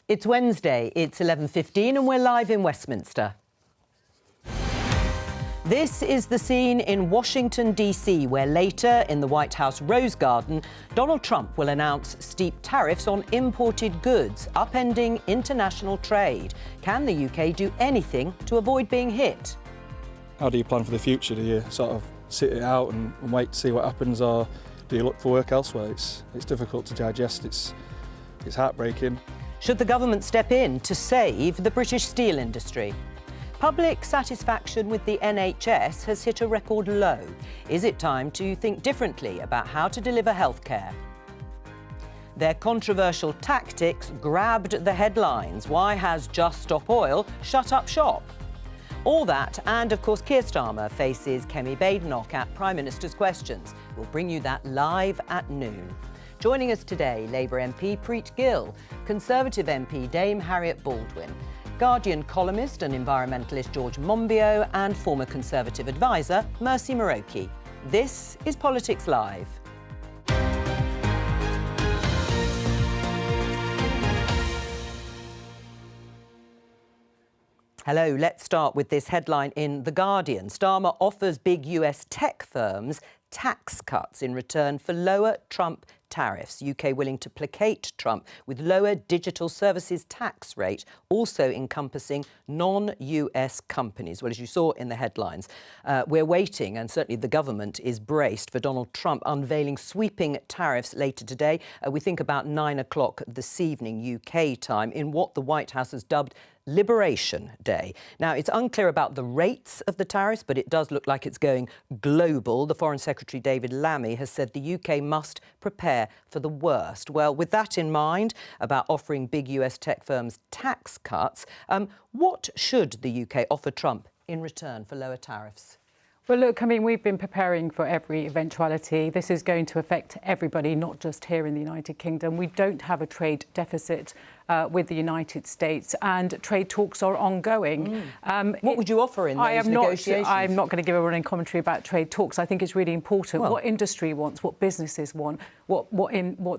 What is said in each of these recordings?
It's Wednesday, it's 11:15 and we're live in Westminster. This is the scene in Washington, D.C., where later, in the White House Rose Garden, Donald Trump will announce steep tariffs on imported goods, upending international trade. Can the UK do anything to avoid being hit? How do you plan for the future? Do you sort of sit it out and wait to see what happens, or do you look for work elsewhere? It's difficult to digest, it's heartbreaking. Should the government step in to save the British steel industry? Public satisfaction with the NHS has hit a record low. Is it time to think differently about how to deliver healthcare? Their controversial tactics grabbed the headlines. Why has Just Stop Oil shut up shop? All that, and of course Keir Starmer faces Kemi Badenoch at Prime Minister's Questions. We'll bring you that live at noon. Joining us today, Labour MP Preet Gill, Conservative MP Dame Harriet Baldwin, Guardian columnist and environmentalist George Monbiot, and former Conservative advisor Mercy Muroki. This is Politics Live. Hello, let's start with this headline in The Guardian. Starmer offers big US tech firms tax cuts in return for lower Trump tariffs. UK willing to placate Trump with lower digital services tax rate, also encompassing non-US companies. Well, as you saw in the headlines, we're waiting, and certainly the government is braced for Donald Trump unveiling sweeping tariffs later today. We think about 9 o'clock this evening UK time, in what the White House has dubbed Liberation Day. Now, it's unclear about the rates of the tariffs, but it does look like it's going global. The Foreign Secretary David Lammy has said the UK must prepare for the worst. Well, with that in mind, about offering big US tech firms tax cuts, what should the UK offer Trump in return for lower tariffs? Well, look, I mean, we've been preparing for every eventuality. This is going to affect everybody, not just here in the United Kingdom. We don't have a trade deficit with the United States, and trade talks are ongoing. What would you offer in those negotiations? I'm not going to give a running commentary about trade talks. I think it's really important what industry wants, what businesses want, what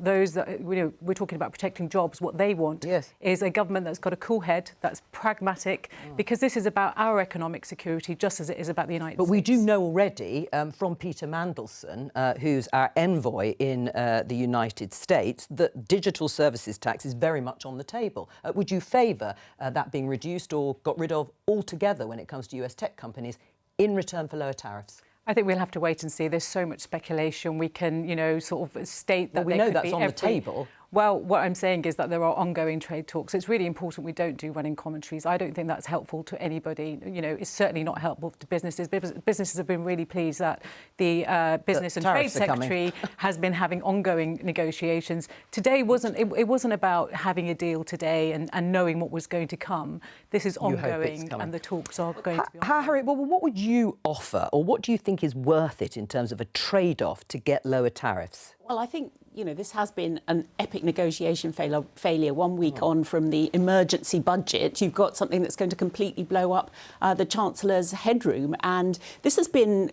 those that, we're talking about protecting jobs. What they want is a government that's got a cool head, that's pragmatic, because this is about our economic security just as it is about the United States. But we do know already from Peter Mandelson, who's our envoy in the United States, that digital services tax is very much on the table. Would you favour that being reduced or got rid of altogether when it comes to US tech companies in return for lower tariffs? I think we'll have to wait and see. There's so much speculation. We can, sort of state that we know that's on the table. Well, what I'm saying is that there are ongoing trade talks. It's really important we don't do running commentaries. I don't think that's helpful to anybody. It's certainly not helpful to businesses. Businesses have been really pleased that the Business and Trade Secretary has been having ongoing negotiations. Today it wasn't about having a deal today and knowing what was going to come. This is ongoing, and the talks are going to be ongoing. Harriet, well, what would you offer, or what do you think is worth it in terms of a trade-off to get lower tariffs? Well, I think, this has been an epic negotiation failure 1 week on from the emergency budget. You've got something that's going to completely blow up the Chancellor's headroom. And this has been,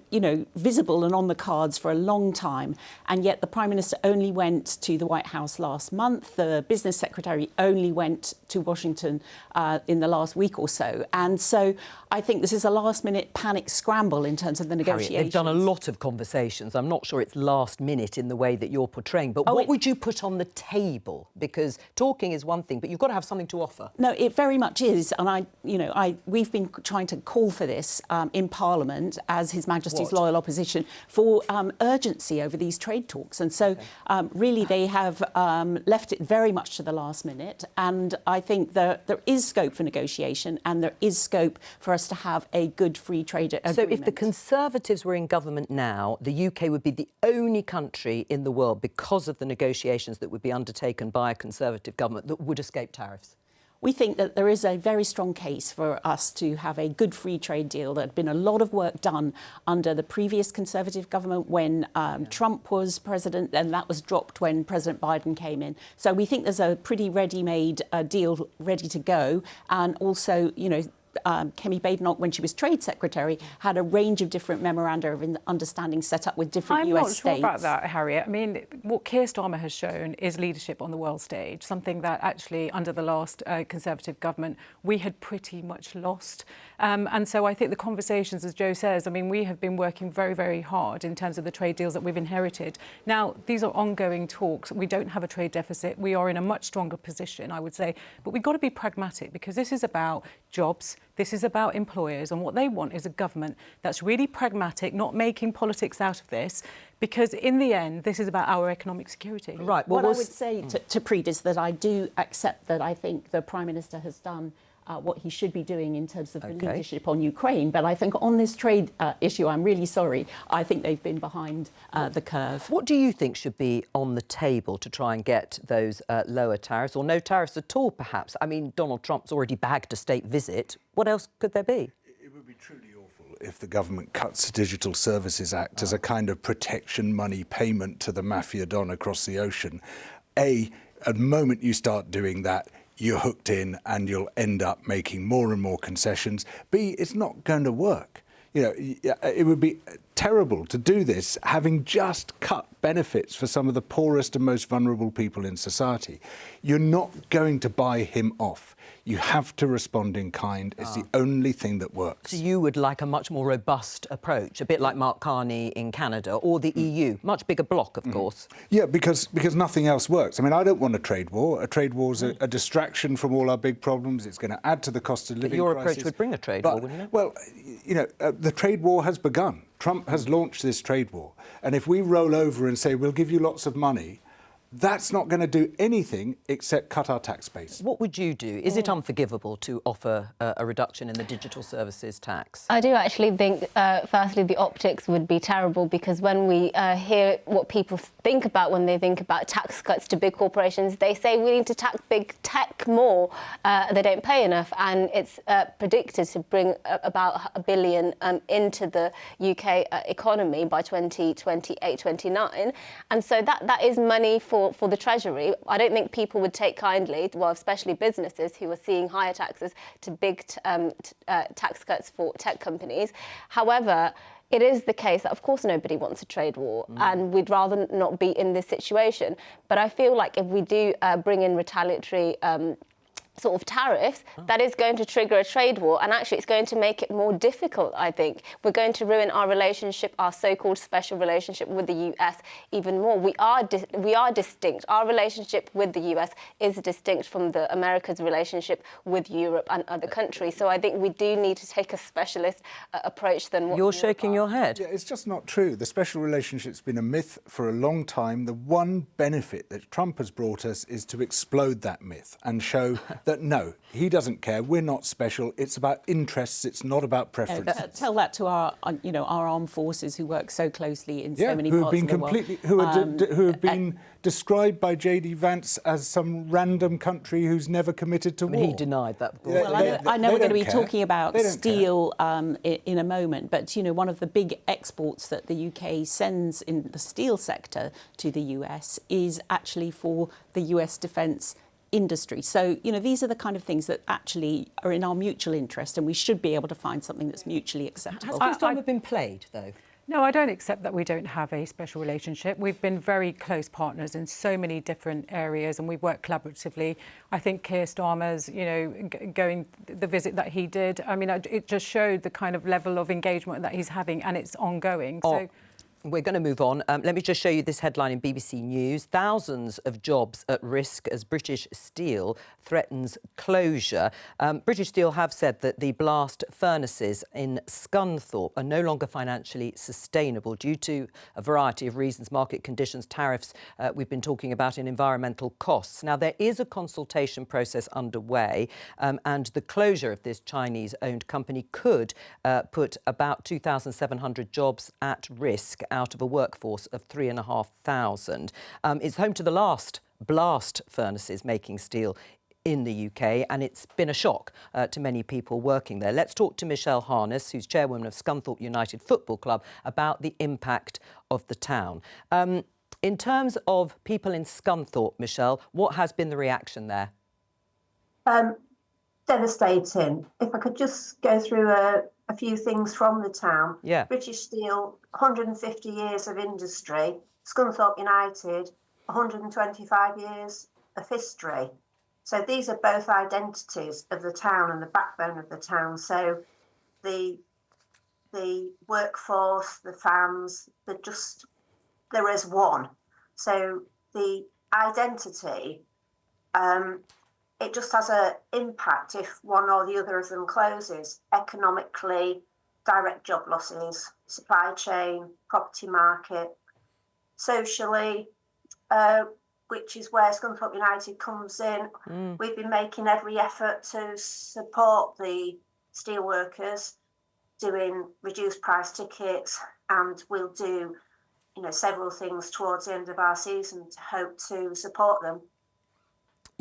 visible and on the cards for a long time. And yet the Prime Minister only went to the White House last month. The Business Secretary only went to Washington in the last week or so. And so I think this is a last-minute panic scramble in terms of the negotiations. Harriet, they've done a lot of conversations. I'm not sure it's last minute in the way that you're portraying. But what would you put on the table? Because talking is one thing, but you've got to have something to offer. No, it very much is. And we've been trying to call for this in Parliament as His Majesty's loyal opposition for urgency over these trade talks. And so really they have left it very much to the last minute. And I think there is scope for negotiation, and there is scope for us to have a good free trade agreement. So if the Conservatives were in government now, the UK would be the only country in the world, because of the negotiations that would be undertaken by a Conservative government, that would escape tariffs? We think that there is a very strong case for us to have a good free trade deal. There had been a lot of work done under the previous Conservative government when Trump was president, and that was dropped when President Biden came in. So we think there's a pretty ready-made deal ready to go. And also, Kemi Badenoch, when she was Trade Secretary, had a range of different memoranda of understanding set up with different US states. I'm not sure about that, Harriet. I mean, what Keir Starmer has shown is leadership on the world stage, something that actually under the last Conservative government we had pretty much lost. And so I think the conversations, as Jo says, I mean, we have been working very, very hard in terms of the trade deals that we've inherited. Now, these are ongoing talks. We don't have a trade deficit. We are in a much stronger position, I would say. But we've got to be pragmatic, because this is about jobs. This is about employers, and what they want is a government that's really pragmatic, not making politics out of this, because in the end, this is about our economic security. Right. Well, what I would say to Preet is that I do accept that I think the Prime Minister has done what he should be doing in terms of the leadership on Ukraine. But I think on this trade issue, I'm really sorry, I think they've been behind the curve. What do you think should be on the table to try and get those lower tariffs, or no tariffs at all, perhaps? I mean, Donald Trump's already bagged a state visit. What else could there be? It would be truly awful if the government cuts the Digital Services Act as a kind of protection money payment to the mafia don across the ocean. At the moment you start doing that, you're hooked in and you'll end up making more and more concessions. B, it's not going to work. You know, it would be terrible to do this having just cut benefits for some of the poorest and most vulnerable people in society. You're not going to buy him off. You have to respond in kind. It's the only thing that works. So you would like a much more robust approach, a bit like Mark Carney in Canada, or the EU, much bigger bloc, of course. Yeah, because nothing else works. I mean, I don't want a trade war. A trade war is a distraction from all our big problems. It's going to add to the cost of living But your crisis. approach would bring a trade war, wouldn't it? Well, you know, the trade war has begun. Trump has launched this trade war. And if we roll over and say, we'll give you lots of money, that's not going to do anything except cut our tax base. What would you do? Is it unforgivable to offer a reduction in the digital services tax? I do actually think, firstly, the optics would be terrible, because when we hear what people think about when they think about tax cuts to big corporations, they say we need to tax big tech more. They don't pay enough, and it's predicted to bring about $1 billion into the UK economy by 2028-29. And so that is money for the Treasury. I don't think people would take kindly, well, especially businesses who are seeing higher taxes, to big tax cuts for tech companies. However, it is the case that, of course, nobody wants a trade war, and we'd rather not be in this situation. But I feel like if we do bring in retaliatory sort of tariffs, that is going to trigger a trade war, and actually it's going to make it more difficult, I think. We're going to ruin our relationship, our so-called special relationship with the US even more. We are distinct. Our relationship with the US is distinct from the America's relationship with Europe and other countries. So I think we do need to take a specialist approach than what You're shaking your head. Yeah, it's just not true. The special relationship's been a myth for a long time. The one benefit that Trump has brought us is to explode that myth and show that no, he doesn't care. We're not special. It's about interests. It's not about preferences. Tell that to our armed forces who work so closely in so many parts of the world. Who have been described by J.D. Vance as some random country who's never committed to war. He denied that. Well, I know we're going to be talking about steel in a moment, but one of the big exports that the UK sends in the steel sector to the US is actually for the US defence industry. So, these are the kind of things that actually are in our mutual interest, and we should be able to find something that's mutually acceptable. Has Keir Starmer been played, though? No, I don't accept that we don't have a special relationship. We've been very close partners in so many different areas, and we work collaboratively. I think Keir Starmer's, going the visit that he did, I mean, it just showed the kind of level of engagement that he's having, and it's ongoing. So. We're going to move on. Let me just show you this headline in BBC News. Thousands of jobs at risk as British Steel threatens closure. British Steel have said that the blast furnaces in Scunthorpe are no longer financially sustainable due to a variety of reasons: market conditions, tariffs we've been talking about, in environmental costs. Now, there is a consultation process underway, and the closure of this Chinese-owned company could put about 2,700 jobs at risk out of a workforce of 3,500. It's home to the last blast furnaces making steel in the UK, and it's been a shock to many people working there. Let's talk to Michelle Harness, who's chairwoman of Scunthorpe United Football Club, about the impact of the town. In terms of people in Scunthorpe, Michelle, what has been the reaction there? Devastating. If I could just go through a few things from the town. Yeah. British Steel, 150 years of industry. Scunthorpe United, 125 years of history. So these are both identities of the town and the backbone of the town. So the workforce, the fans, there is one. So the identity, it just has an impact if one or the other of them closes. Economically, direct job losses, supply chain, property market. Socially, which is where Scunthorpe United comes in. We've been making every effort to support the steelworkers, doing reduced price tickets, and we'll do, several things towards the end of our season to hope to support them.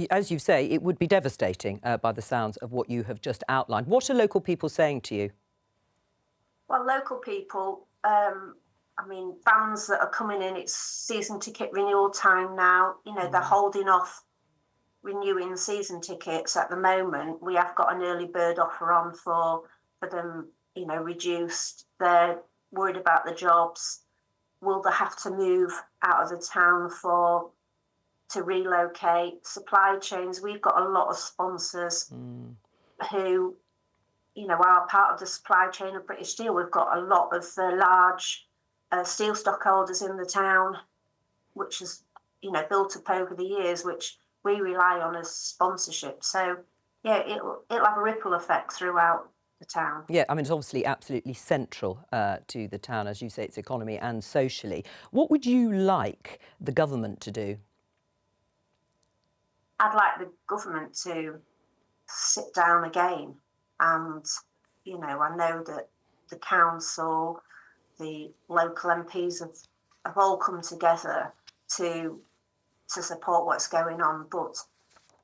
As you say, it would be devastating by the sounds of what you have just outlined. What are local people saying to you? Well, local people, fans that are coming in, it's season ticket renewal time now. They're holding off renewing season tickets at the moment. We have got an early bird offer on for them, reduced. They're worried about the jobs. Will they have to move out of the town to relocate? Supply chains, we've got a lot of sponsors who, are part of the supply chain of British Steel. We've got a lot of the large steel stockholders in the town, which has, built up over the years, which we rely on as sponsorship. So, yeah, it'll have a ripple effect throughout the town. Yeah, it's obviously absolutely central to the town, as you say, its economy and socially. What would you like the government to do? I'd like the government to sit down again and, I know that the council, the local MPs have all come together to support what's going on, but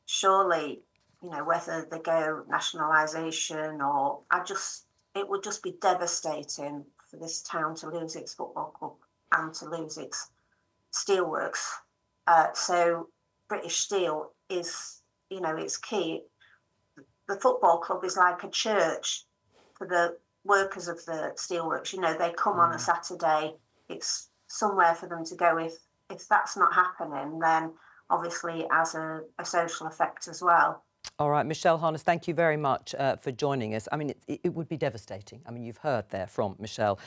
surely, whether they go nationalisation or it would just be devastating for this town to lose its football club and to lose its steelworks. So British Steel is, it's key. The football club is like a church for the workers of the steelworks. They come on a Saturday. It's somewhere for them to go. If that's not happening, then obviously it has a social effect as well. All right, Michelle Harness, thank you very much for joining us. It would be devastating. You've heard there from Michelle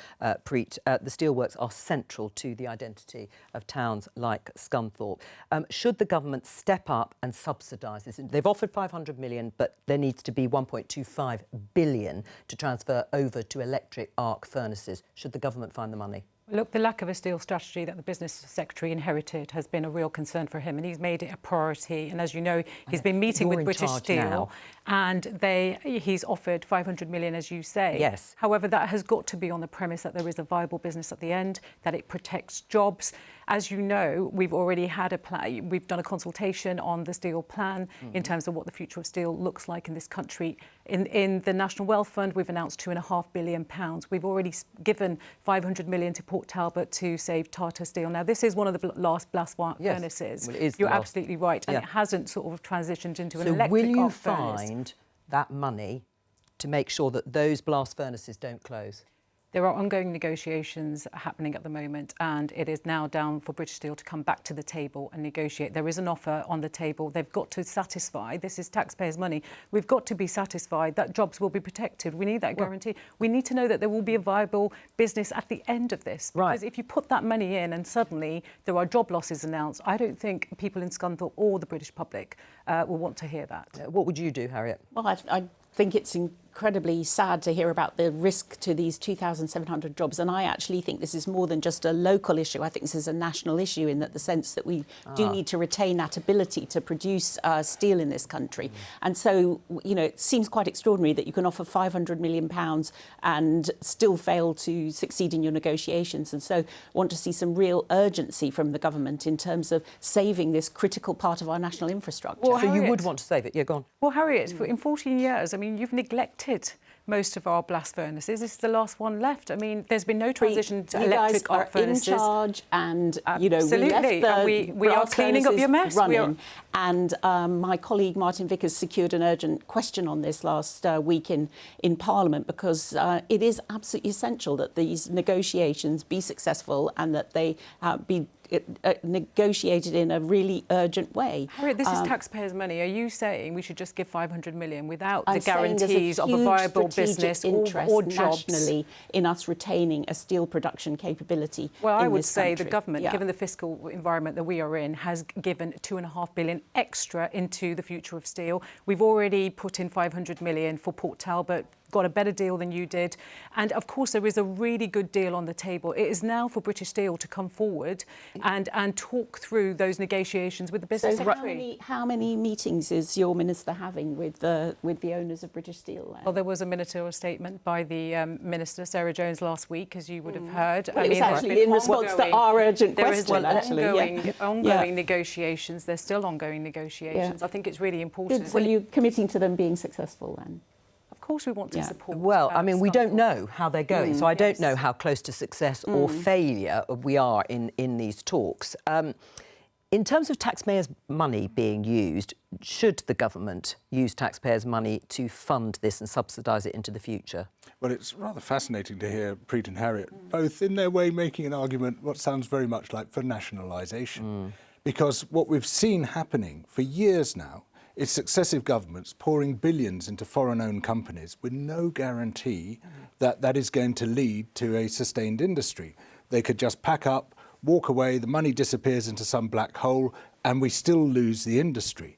Preet. The steelworks are central to the identity of towns like Scunthorpe. Should the government step up and subsidise this? They've offered 500 million, but there needs to be 1.25 billion to transfer over to electric arc furnaces. Should the government find the money? Look, the lack of a steel strategy that the Business Secretary inherited has been a real concern for him, and he's made it a priority. And as you know, he's been meeting with British Steel and he's offered 500 million, as you say. Yes. However, that has got to be on the premise that there is a viable business at the end, that it protects jobs. As you know, we've already had a plan. We've done a consultation on the steel plan in terms of what the future of steel looks like in this country. In the National Wealth Fund, we've announced £2.5 billion. We've already given 500 million to Port Talbot to save Tata Steel. Now, this is one of the last blast furnaces. Well, it is. You're absolutely right. And it hasn't sort of transitioned into an electric arc furnace. So will you furnace. find that money to make sure that those blast furnaces don't close? There are ongoing negotiations happening at the moment, and it is now down for British Steel to come back to the table and negotiate. There is an offer on the table. They've got to satisfy. This is taxpayers' money. We've got to be satisfied that jobs will be protected. We need that guarantee. We need to know that there will be a viable business at the end of this. Right. Because if you put that money in and suddenly there are job losses announced, I don't think people in Scunthorpe or the British public will want to hear that. What would you do, Harriet? Well, I think it's incredibly sad to hear about the risk to these 2,700 jobs. And I actually think this is more than just a local issue. I think this is a national issue in the sense that we do need to retain that ability to produce steel in this country. And so, it seems quite extraordinary that you can offer £500 million and still fail to succeed in your negotiations. And so I want to see some real urgency from the government in terms of saving this critical part of our national infrastructure. Well, So you Harriet, would want to save it? Yeah, go on. Well, Harriet, in 14 years, mean, you've neglected most of our blast furnaces. This is the last one left. I mean, there's been no transition to electric arc furnaces. You guys are in charge, and absolutely. We are cleaning up your mess. Running. And my colleague Martin Vickers secured an urgent question on this last week in Parliament, because it is absolutely essential that these negotiations be successful and that they be negotiated in a really urgent way. Harriet, this is taxpayers' money. Are you saying we should just give 500 million without the guarantees of a viable business or jobs nationally in us retaining a steel production capability? Well, I would this say country. the government, given the fiscal environment that we are in, has given £2.5 billion extra into the future of steel. We've already put in 500 million for Port Talbot, got a better deal than you did. And of course, there is a really good deal on the table. It is now for British Steel to come forward and talk through those negotiations with the business secretary. How many meetings is your minister having with the owners of British Steel? Well, there was a ministerial statement by the Minister, Sarah Jones, last week, as you would have heard. Well, it was actually in response to our urgent question, ongoing negotiations. There's still ongoing negotiations. I think it's really important. Well, are you committing to them being successful then? Of course we want to support. Well, I mean, we don't know how they're going, so I don't know how close to success or failure we are in these talks. In terms of taxpayers' money being used, should the government use taxpayers' money to fund this and subsidise it into the future? Well, it's rather fascinating to hear Preet and Harriet both in their way making an argument what sounds very much like for nationalisation. Because what we've seen happening for years now is successive governments pouring billions into foreign-owned companies with no guarantee that that is going to lead to a sustained industry. They could just pack up, walk away, the money disappears into some black hole, and we still lose the industry.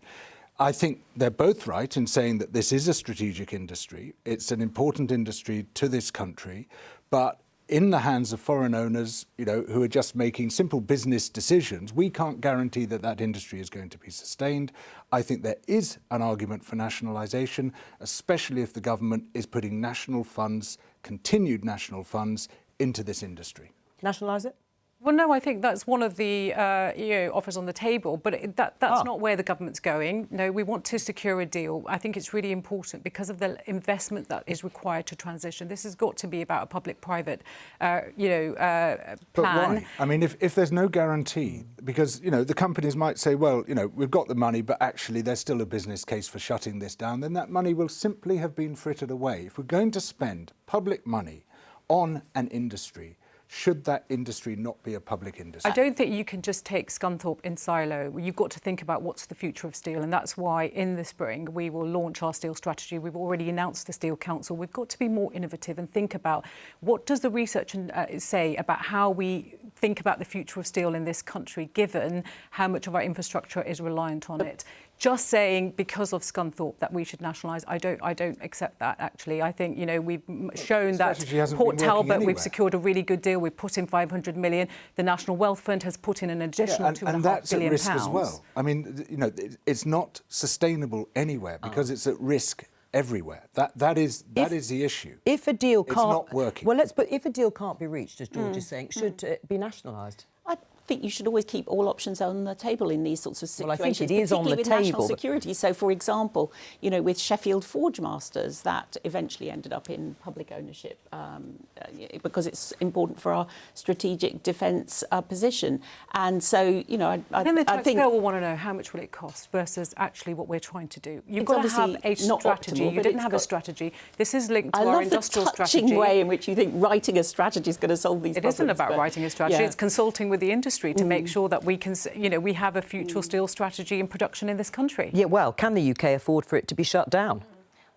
I think they're both right in saying that this is a strategic industry. It's an important industry to this country, but in the hands of foreign owners, who are just making simple business decisions, we can't guarantee that that industry is going to be sustained. I think there is an argument for nationalisation, especially if the government is putting national funds, continued national funds, into this industry. Nationalise it? Well, no, I think that's one of the offers on the table, but that's not where the government's going. No, we want to secure a deal. I think it's really important because of the investment that is required to transition. This has got to be about a public-private, plan. But why? I mean, if there's no guarantee, because, the companies might say, well, we've got the money, but actually there's still a business case for shutting this down, then that money will simply have been frittered away. If we're going to spend public money on an industry, should that industry not be a public industry? I don't think you can just take Scunthorpe in silo. You've got to think about what's the future of steel, and that's why in the spring we will launch our steel strategy. We've already announced the Steel Council. We've got to be more innovative and think about what does the research say about how we think about the future of steel in this country, given how much of our infrastructure is reliant on it. Just saying because of Scunthorpe that we should nationalise, I don't accept that, actually. I think, we've shown that Port Talbot, we've secured a really good deal. We've put in 500 million. The National Wealth Fund has put in an additional £2.5 billion. And that's at risk as well. I mean, it's not sustainable anywhere because it's at risk everywhere. That is the issue. If a deal can't... It's not working. Well, if a deal can't be reached, as George is saying, should it be nationalised? I think you should always keep all options on the table in these sorts of situations. Well, I think it is on the with table. National security. So, for example, with Sheffield Forge Masters, that eventually ended up in public ownership because it's important for our strategic defence position. And so, then the taxpayer will want to know how much will it cost versus actually what we're trying to do. You've got to have a strategy. You didn't have a strategy. This is linked to our industrial strategy. I love the touching way in which you think writing a strategy is going to solve these problems. It isn't about writing a strategy. It's consulting with the industry to make sure that we can, we have a future steel strategy in production in this country. Yeah, well, can the UK afford for it to be shut down?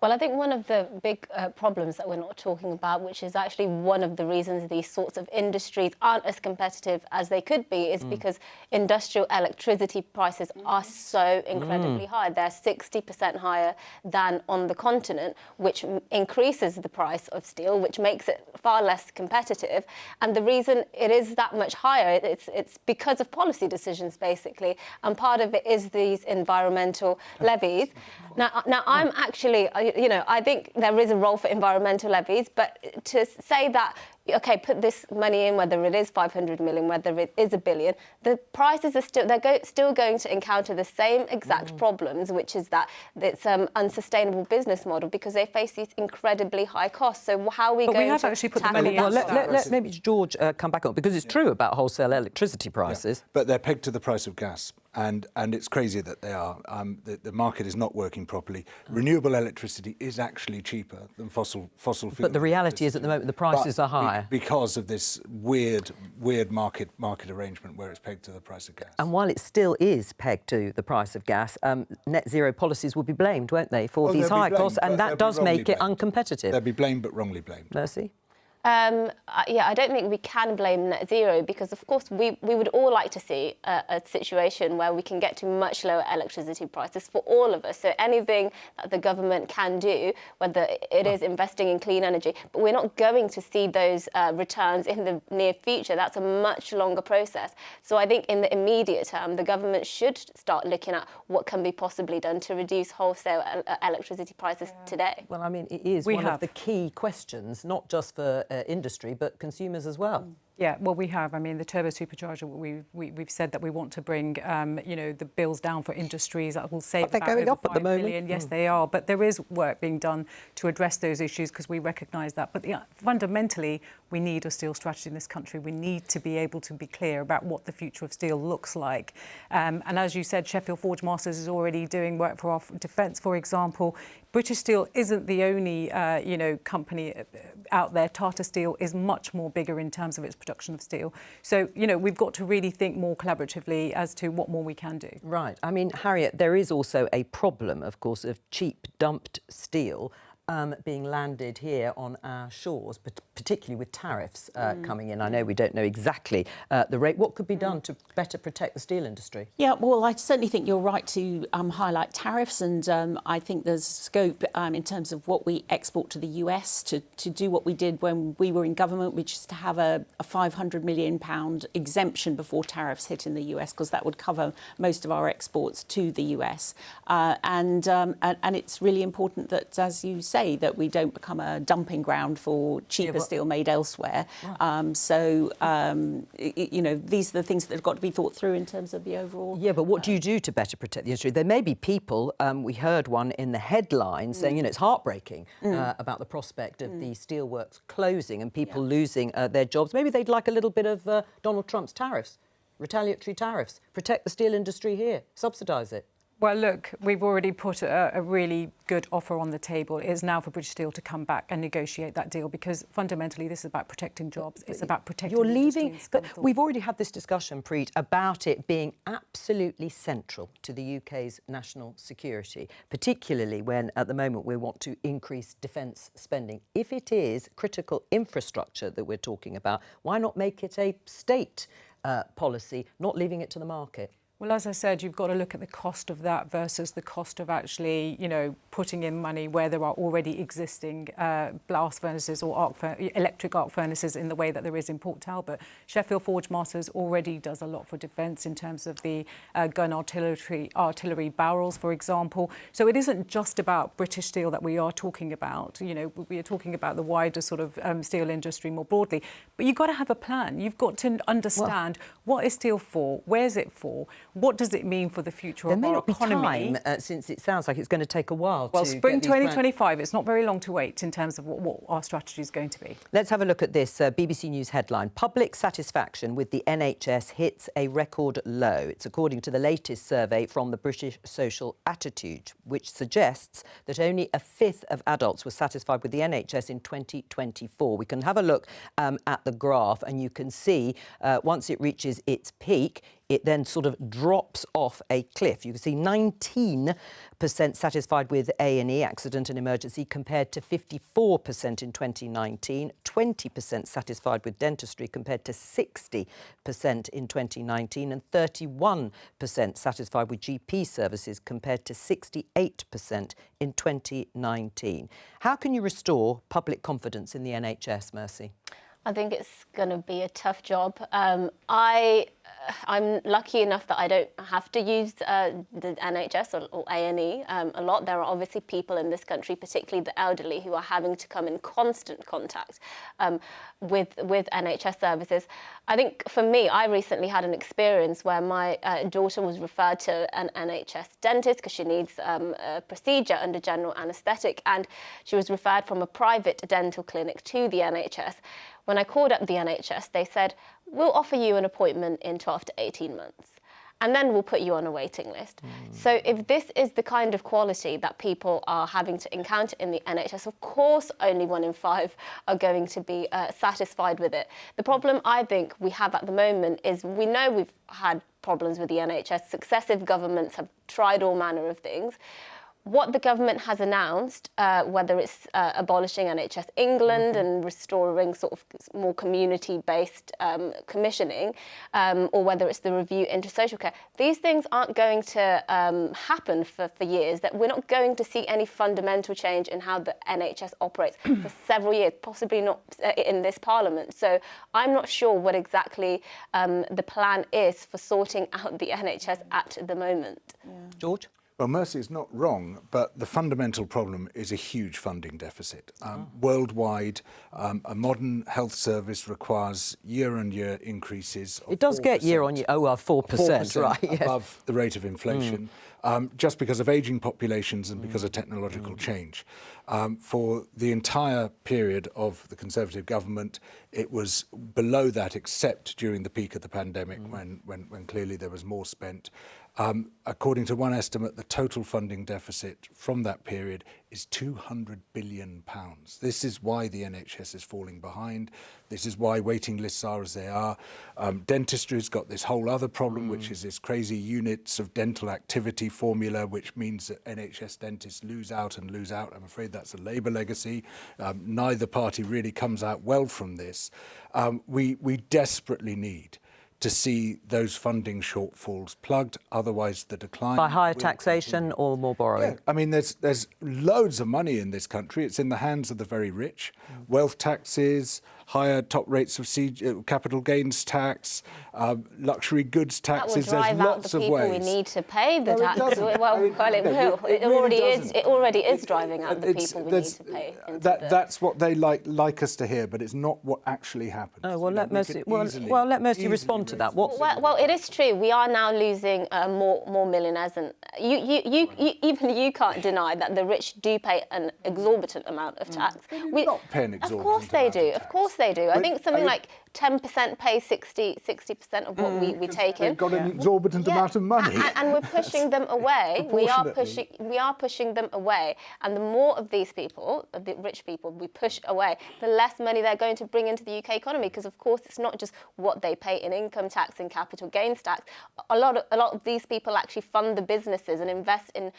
Well, I think one of the big problems that we're not talking about, which is actually one of the reasons these sorts of industries aren't as competitive as they could be, is because industrial electricity prices are so incredibly high. They're 60% higher than on the continent, which increases the price of steel, which makes it far less competitive. And the reason it is that much higher, it's because of policy decisions, basically. And part of it is these environmental levies. Now I'm actually... I think there is a role for environmental levies, but to say that OK, put this money in, whether it is 500 million, whether it is $1 billion, the prices are still going to encounter the same exact problems, which is that it's unsustainable business model because they face these incredibly high costs. So how are we going to actually put the tackle money that? in. Let maybe George come back on, because it's true about wholesale electricity prices. Yeah. But they're pegged to the price of gas. And it's crazy that they are. The market is not working properly. Renewable electricity is actually cheaper than fossil fuel. But the reality is, at the moment, the prices are higher because of this weird market arrangement where it's pegged to the price of gas. And while it still is pegged to the price of gas, net zero policies will be blamed, won't they, for these high costs? And that does make it uncompetitive. They'll be blamed, but wrongly blamed. Mercy? Yeah, I don't think we can blame net zero because, of course, we would all like to see a situation where we can get to much lower electricity prices for all of us. So anything that the government can do, whether it is investing in clean energy, but we're not going to see those returns in the near future. That's a much longer process. So I think in the immediate term, the government should start looking at what can be possibly done to reduce wholesale electricity prices today. Well, I mean, it is one of the key questions, not just for industry, but consumers as well. Yeah, well, we have. I mean, the turbo supercharger, we've said that we want to bring, you know, the bills down for industries that will save about over $5 billion. Yes, they are. But there is work being done to address those issues because we recognise that. But fundamentally, we need a steel strategy in this country. We need to be able to be clear about what the future of steel looks like. And as you said, Sheffield Forge Masters is already doing work for our defence, for example. British Steel isn't the only, you know, company out there. Tata Steel is much more bigger in terms of its production of steel. So, you know, we've got to really think more collaboratively as to what more we can do. Right. I mean, Harriet, there is also a problem, of course, of cheap dumped steel being landed here on our shores, but particularly with tariffs coming in. I know we don't know exactly the rate. What could be done to better protect the steel industry? Yeah, well, I certainly think you're right to highlight tariffs, and I think there's scope in terms of what we export to the US to do what we did when we were in government, which is to have a £500 million exemption before tariffs hit in the US, because that would cover most of our exports to the US. And it's really important that, as you say, that we don't become a dumping ground for cheaper steel made elsewhere. So, you know, these are the things that have got to be thought through in terms of the overall... Yeah, but what do you do to better protect the industry? There may be people, we heard one in the headlines saying, you know, it's heartbreaking about the prospect of the steelworks closing and people losing their jobs. Maybe they'd like a little bit of Donald Trump's tariffs, retaliatory tariffs. Protect the steel industry here, subsidise it. Well, look, we've already put a really good offer on the table. It is now for British Steel to come back and negotiate that deal, because fundamentally this is about protecting jobs. It's about protecting... You're leaving... But we've already had this discussion, Preet, about it being absolutely central to the UK's national security, particularly when, at the moment, we want to increase defence spending. If it is critical infrastructure that we're talking about, why not make it a state policy, not leaving it to the market? Well, as I said, you've got to look at the cost of that versus the cost of actually, you know, putting in money where there are already existing blast furnaces or electric arc furnaces in the way that there is in Port Talbot. Sheffield Forge Masters already does a lot for defence in terms of the gun artillery barrels, for example. So it isn't just about British Steel that we are talking about. You know, we are talking about the wider sort of steel industry more broadly. But you've got to have a plan. You've got to understand what is steel for, where's it for, what does it mean for the future of our economy? There may not be time, since it sounds like it's going to take a while. Well, spring 2025, it's not very long to wait in terms of what our strategy is going to be. Let's have a look at this BBC News headline. Public satisfaction with the NHS hits a record low. It's according to the latest survey from the British Social Attitude, which suggests that only a fifth of adults were satisfied with the NHS in 2024. We can have a look at the graph, and you can see once it reaches its peak, it then sort of drops off a cliff. You can see 19% satisfied with A&E, accident and emergency, compared to 54% in 2019, 20% satisfied with dentistry compared to 60% in 2019, and 31% satisfied with GP services compared to 68% in 2019. How can you restore public confidence in the NHS, Mercy? I think it's going to be a tough job. I'm lucky enough that I don't have to use the NHS or A&E a lot. There are obviously people in this country, particularly the elderly, who are having to come in constant contact with NHS services. I think for me, I recently had an experience where my daughter was referred to an NHS dentist because she needs a procedure under general anaesthetic, and she was referred from a private dental clinic to the NHS. When I called up the NHS, they said, we'll offer you an appointment in 12 to 18 months, and then we'll put you on a waiting list. So if this is the kind of quality that people are having to encounter in the NHS, of course only 1 in 5 are going to be satisfied with it. The problem I think we have at the moment is we know we've had problems with the NHS. Successive governments have tried all manner of things. What the government has announced, whether it's abolishing NHS England and restoring sort of more community-based commissioning, or whether it's the review into social care, these things aren't going to happen for years. That we're not going to see any fundamental change in how the NHS operates for several years, possibly not in this Parliament. So I'm not sure what exactly the plan is for sorting out the NHS at the moment. Yeah. George? Well, Mercy is not wrong, but the fundamental problem is a huge funding deficit. Worldwide, a modern health service requires year-on-year increases. It does 4%. Get year-on-year, 4%, right? Yes. Above the rate of inflation, just because of ageing populations and because of technological change. For the entire period of the Conservative government, it was below that, except during the peak of the pandemic, when clearly there was more spent. According to one estimate, the total funding deficit from that period is £200 billion. This is why the NHS is falling behind. This is why waiting lists are as they are. Dentistry's got this whole other problem, which is this crazy units of dental activity formula, which means that NHS dentists lose out and lose out. I'm afraid that's a Labour legacy. Neither party really comes out well from this. We desperately need to see those funding shortfalls plugged, otherwise the decline... By higher taxation or more borrowing? Yeah. I mean, there's loads of money in this country. It's in the hands of the very rich. Wealth taxes, higher top rates of capital gains tax, luxury goods taxes. That will drive out the people we need to pay the tax. It already is driving out the people we need to pay. That's what they like us to hear, but it's not what actually happens. Oh, well, let Mercy respond to that. Well, it is true. We are now losing more millionaires, and even you can't deny that the rich do pay an exorbitant amount of tax. We're not paying exorbitant. Of course they do. Of course they do. I think something like 10% pay 60% of what we take in. They've got an exorbitant amount of money. And we're pushing them away. We are pushing them away. And the more of these people, of the rich people, we push away, the less money they're going to bring into the UK economy. Because of course, it's not just what they pay in income tax and capital gains tax. A lot of these people actually fund the businesses and invest in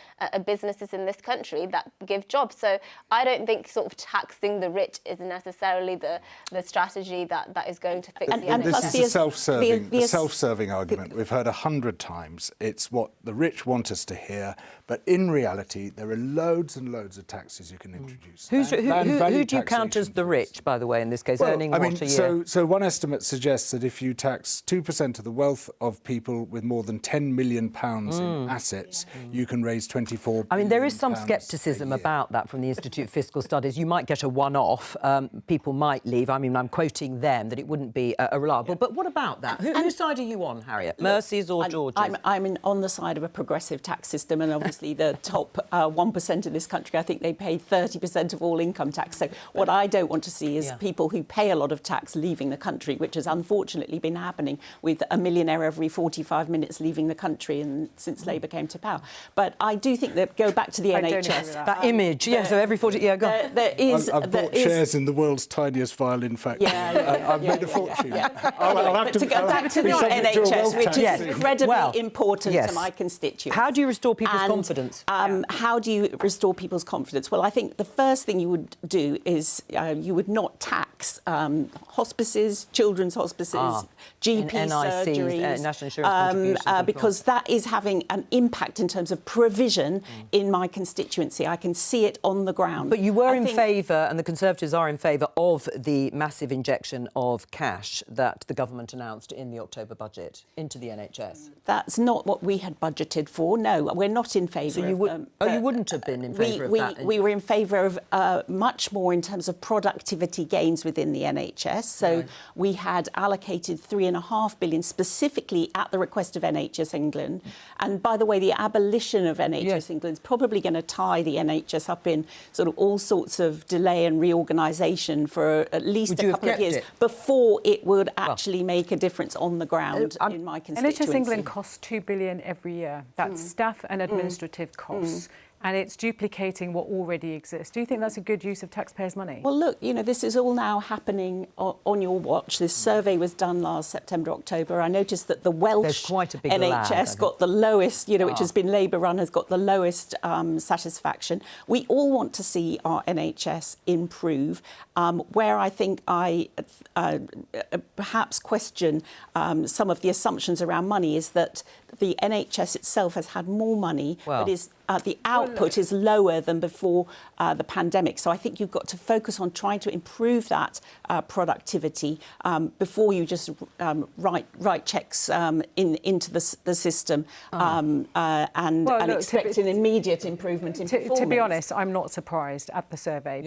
businesses in this country that give jobs. So I don't think sort of taxing the rich is necessarily the strategy that is going to fix the NHS. This is a self-serving argument. We've heard 100 times. It's what the rich want us to hear, but in reality, there are loads and loads of taxes you can introduce. Who do you count as the rich, by the way, in this case, earning what a year? So one estimate suggests that if you tax 2% of the wealth of people with more than £10 million in assets, you can raise 24 billion. I mean, there is some scepticism about that from the Institute of Fiscal Studies. You might get a one-off. People might leave. I mean, I'm quoting them that it wouldn't be a reliable. But what about that? Whose side are you on, Harriet? Mercy's or George's? I'm on the side of a progressive tax system, and obviously the top 1% of this country, I think they pay 30% of all income tax. So what I don't want to see is people who pay a lot of tax leaving the country, which has unfortunately been happening with a millionaire every 45 minutes leaving the country and since Labour came to power. But I do think that, go back to the NHS. That image, so every 40... Yeah, go on. I've bought shares in the world's tiniest violin factory. I've made a fortune. I'll have to go back to the NHS, which is incredibly important to my constituents. How do you restore people's confidence confidence. How do you restore people's confidence? Well, I think the first thing you would do is you would not tax hospices, children's hospices, GP surgeries, National Insurance contributions, because that is having an impact in terms of provision in my constituency. I can see it on the ground. But you were in favour, and the Conservatives are in favour, of the massive injection of cash that the government announced in the October budget into the NHS. That's not what we had budgeted for. No, we're not in favour of them. You wouldn't have been in favour of that? We were in favour of much more in terms of productivity gains within the NHS. So we had allocated £3.5 billion specifically at the request of NHS England. And by the way, the abolition of NHS England is probably going to tie the NHS up in sort of all sorts of delay and reorganisation for at least a couple of years before it would actually make a difference on the ground in my constituency. NHS England costs £2 billion every year. That's staff and administrative costs. And it's duplicating what already exists. Do you think that's a good use of taxpayers' money? Well, look, you know, this is all now happening on your watch. This survey was done last September, October. I noticed that the Welsh NHS got the lowest, you know, which has been Labour-run, has got the lowest satisfaction. We all want to see our NHS improve. Where I think I perhaps question some of the assumptions around money is that the NHS itself has had more money, but is the output is lower than before the pandemic. So I think you've got to focus on trying to improve that productivity before you just write checks into the system and expect an immediate improvement in performance. To be honest, I'm not surprised at the survey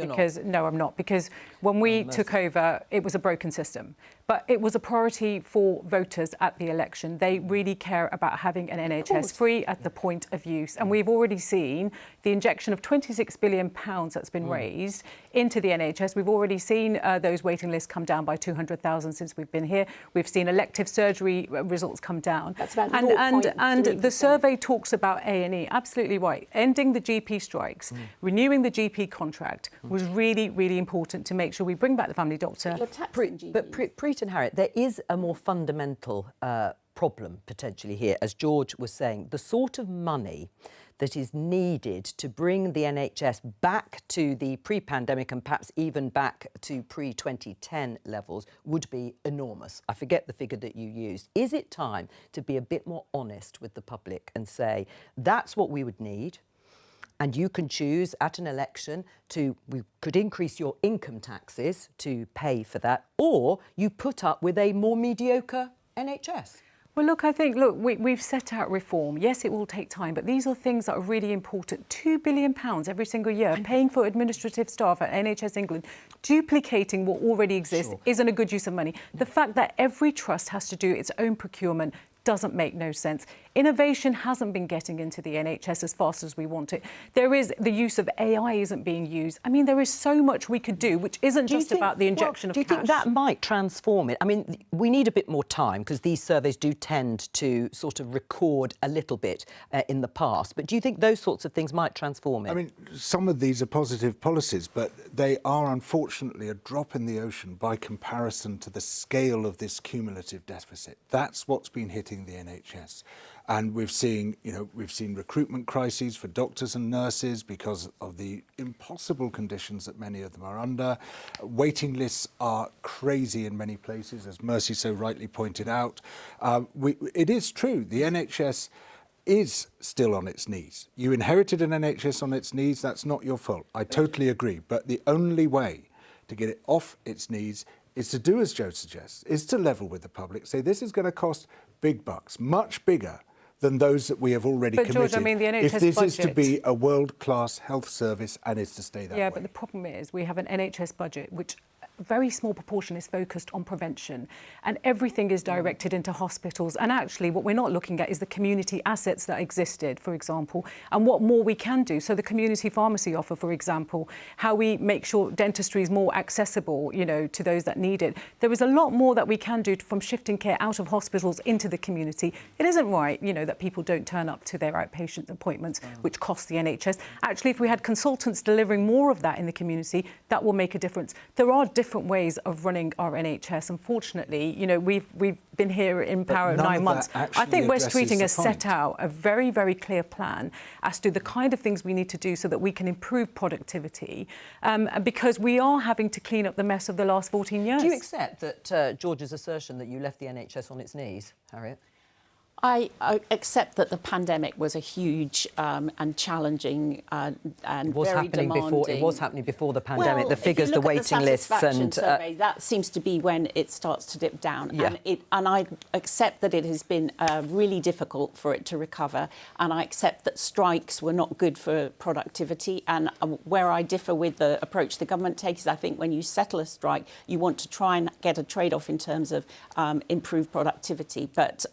no, I'm not, because when we took over, it was a broken system. But it was a priority for voters at the election. They really care about having an NHS free at the point of use. And we've already seen the injection of £26 billion that's been raised into the NHS. We've already seen those waiting lists come down by 200,000 since we've been here. We've seen elective surgery results come down. That's about and the survey talks about A&E. Absolutely right. Ending the GP strikes, renewing the GP contract was really, really important to make sure we bring back the family doctor. But Preet and Harriet, there is a more fundamental problem potentially here, as George was saying. The sort of money that is needed to bring the NHS back to the pre-pandemic and perhaps even back to pre-2010 levels would be enormous. I forget the figure that you used. Is it time to be a bit more honest with the public and say, that's what we would need, and you can choose at an election we could increase your income taxes to pay for that, or you put up with a more mediocre NHS? Well, look, I think, we've set out reform. Yes, it will take time, but these are things that are really important. £2 billion every single year, paying for administrative staff at NHS England, duplicating what already exists isn't a good use of money. The fact that every trust has to do its own procurement doesn't make no sense. Innovation hasn't been getting into the NHS as fast as we want it. There is the use of AI isn't being used. I mean, there is so much we could do, which isn't just about the injection of cash. Do you think that might transform it? I mean, we need a bit more time because these surveys do tend to sort of record a little bit in the past. But do you think those sorts of things might transform it? I mean, some of these are positive policies, but they are unfortunately a drop in the ocean by comparison to the scale of this cumulative deficit. That's what's been hitting the NHS. And we've seen recruitment crises for doctors and nurses because of the impossible conditions that many of them are under. Waiting lists are crazy in many places, as Mercy so rightly pointed out. It is true, the NHS is still on its knees. You inherited an NHS on its knees, that's not your fault. I totally agree. But the only way to get it off its knees is to do as Jo suggests, is to level with the public, say this is going to cost big bucks, much bigger than those that we have already committed. George, I mean, the NHS if this budget is to be a world-class health service and is to stay that way. Yeah, but the problem is we have an NHS budget which a very small proportion is focused on prevention and everything is directed into hospitals. And actually what we're not looking at is the community assets that existed, for example, and what more we can do. So the community pharmacy offer, for example, how we make sure dentistry is more accessible, you know, to those that need it. There is a lot more that we can do from shifting care out of hospitals into the community. It isn't right, you know, that people don't turn up to their outpatient appointments, which costs the NHS. Actually, if we had consultants delivering more of that in the community, that will make a difference. There are different different ways of running our NHS. Unfortunately, you know, we've been here in power 9 months. I think West Keating has set out a very, very clear plan as to the kind of things we need to do so that we can improve productivity, because we are having to clean up the mess of the last 14 years. Do you accept that George's assertion that you left the NHS on its knees, Harriet? I accept that the pandemic was a huge and challenging and very demanding. It was happening before the pandemic. Well, the figures, the waiting lists, and survey, that seems to be when it starts to dip down. Yeah. And I accept that it has been really difficult for it to recover. And I accept that strikes were not good for productivity. And where I differ with the approach the government takes is I think when you settle a strike, you want to try and get a trade-off in terms of improved productivity. But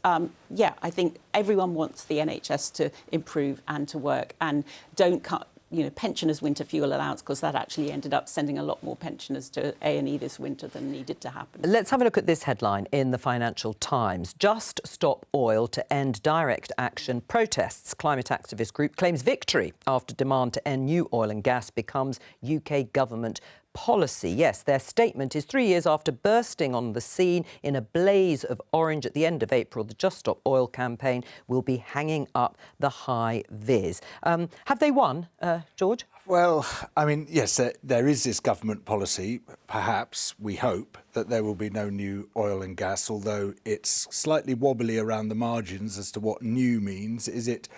yeah, I think everyone wants the NHS to improve and to work, and don't cut, you know, pensioners' winter fuel allowance, because that actually ended up sending a lot more pensioners to A&E this winter than needed to happen. Let's have a look at this headline in the Financial Times. Just Stop Oil to End Direct Action Protests. Climate activist group claims victory after demand to end new oil and gas becomes UK government policy. Yes, their statement is 3 years after bursting on the scene in a blaze of orange at the end of April. The Just Stop Oil campaign will be hanging up the high vis. Have they won, George? Well, I mean, yes, there is this government policy. Perhaps, we hope, that there will be no new oil and gas, although it's slightly wobbly around the margins as to what new means. Is it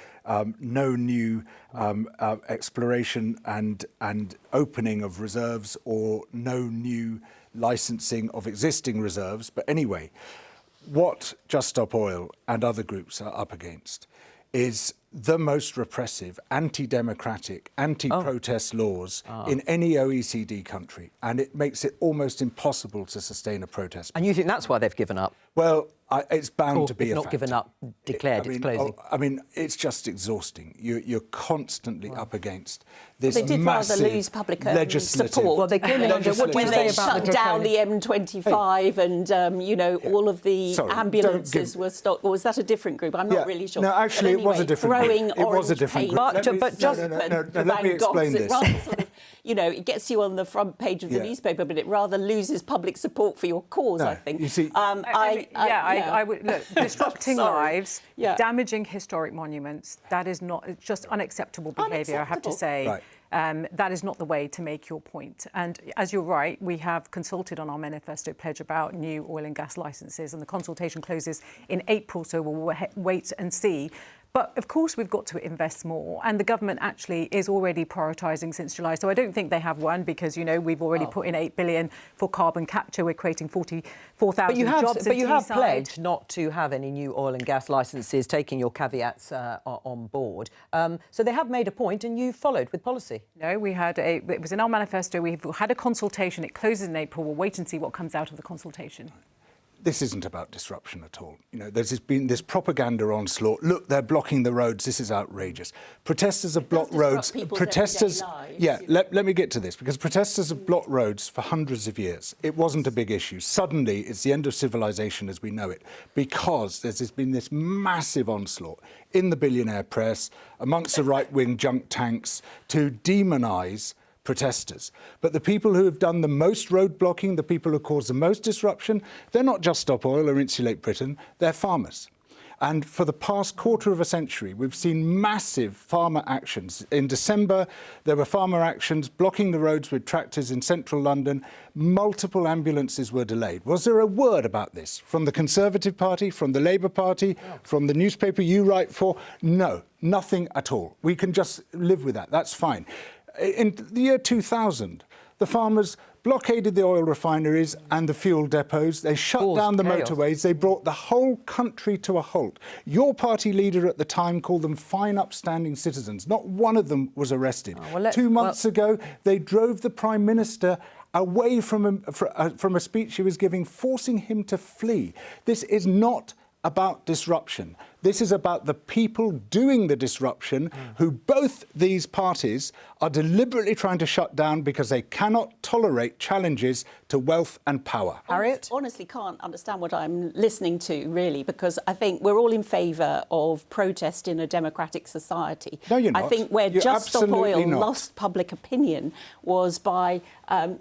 no new exploration and opening of reserves, or no new licensing of existing reserves? But anyway, what Just Stop Oil and other groups are up against is the most repressive, anti-democratic, anti-protest laws in any OECD country, and it makes it almost impossible to sustain a protest. And you think that's why they've given up? Well, it's bound to be a not fact. given up, declared it's closing. I mean, it's just exhausting. You're constantly up against this they did massive rather lose public legislative support. Well, they came in under, what do you when say they about shut down the M25 and, you know, all of the ambulances were stopped. Or was that a different group? I'm not really sure. No, actually, anyway, it was a different group. It was a different group. Let me explain this. Sort of, you know, it gets you on the front page of the newspaper, but it rather loses public support for your cause, I think. You see, I would look, disrupting lives, damaging historic monuments. That is not, it's just unacceptable behaviour, I have to say. Right. That is not the way to make your point. And as you're right, we have consulted on our manifesto pledge about new oil and gas licences, and the consultation closes in April, so we'll wait and see. But of course, we've got to invest more, and the government actually is already prioritising since July. So I don't think they have won, because, you know, we've already put in $8 billion for carbon capture. We're creating 44,000 jobs. But you have pledged not to have any new oil and gas licences, taking your caveats on board. So they have made a point, and you followed with policy. No, it was in our manifesto. We've had a consultation. It closes in April. We'll wait and see what comes out of the consultation. This isn't about disruption at all. You know, there's been this propaganda onslaught. Look, they're blocking the roads. This is outrageous. Protesters have blocked roads. Protesters, let me get to this, because protesters have blocked roads for hundreds of years. It wasn't a big issue. Suddenly, it's the end of civilization as we know it, because there's been this massive onslaught in the billionaire press, amongst the right-wing junk tanks, to demonise protesters. But the people who have done the most road blocking, the people who cause the most disruption, they're not Just Stop Oil or Insulate Britain, they're farmers. And for the past quarter of a century, we've seen massive farmer actions. In December, there were farmer actions blocking the roads with tractors in central London. Multiple ambulances were delayed. Was there a word about this from the Conservative Party, from the Labour Party, from the newspaper you write for? No, nothing at all. We can just live with that. That's fine. In the year 2000, the farmers blockaded the oil refineries and the fuel depots. They shut down the motorways. They brought the whole country to a halt. Your party leader at the time called them fine, upstanding citizens. Not one of them was arrested. 2 months ago, they drove the Prime Minister away from a speech he was giving, forcing him to flee. This is not about disruption. This is about the people doing the disruption, who both these parties are deliberately trying to shut down because they cannot tolerate challenges to wealth and power. Harriet? Honestly can't understand what I'm listening to, really, because I think we're all in favour of protest in a democratic society. No, you're not. I think where You're Just Stop absolutely Oil not. lost public opinion was by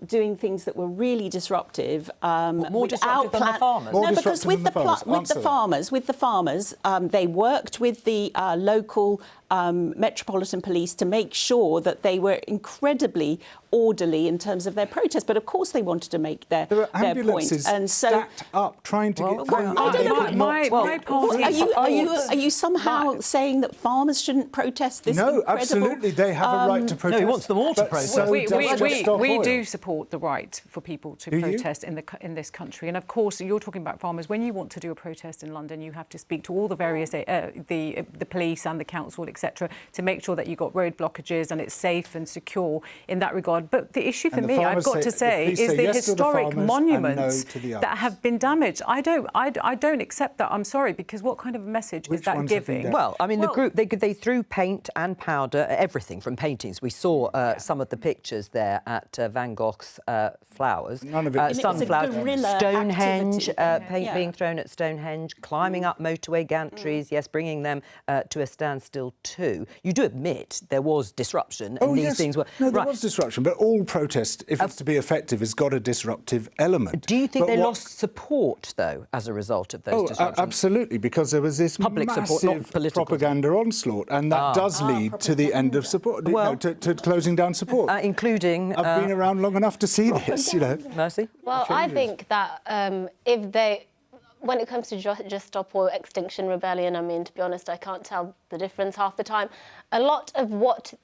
doing things that were really disruptive. More disruptive than the farmers? More No, because disruptive with than the farmers. with the farmers, they worked with the local Metropolitan Police to make sure that they were incredibly orderly in terms of their protest. But of course they wanted to make their There were point. ambulances And so stacked up trying to get through. I don't know. My party are you somehow saying that farmers shouldn't protest this? No, incredible, absolutely, they have a right to protest. No, he wants them all to But protest. so does Just Stop we Oil. do support the right for people to protest in this country. And of course, you're talking about farmers. When you want to do a protest in London, you have to speak to all the various the police and the council, etc., to make sure that you've got road blockages and it's safe and secure in that regard. But the issue for me, I've got to say, is the historic monuments that have been damaged. I don't accept that. I'm sorry, because what kind of a message is that giving? Well, I mean, the group, they threw paint and powder, everything from paintings. We saw some of the pictures there at Van Gogh's flowers. None of it. Sunflowers, Stonehenge, activity. paint being thrown at Stonehenge, climbing up motorway gantries, yes, bringing them to a standstill too. You do admit there was disruption and these things were... No, there was disruption, but all protest, if it's to be effective, has got a disruptive element. Do you think they lost support, though, as a result of those disruptions? Absolutely, because there was this public massive support, not political propaganda onslaught, and that does lead to the end of support, to closing down support. Including... I've been around long enough to see this, you know. Mercy? Well, I think that when it comes to Just Stop Oil, Extinction Rebellion, I mean, to be honest, I can't tell the difference half the time. A lot of what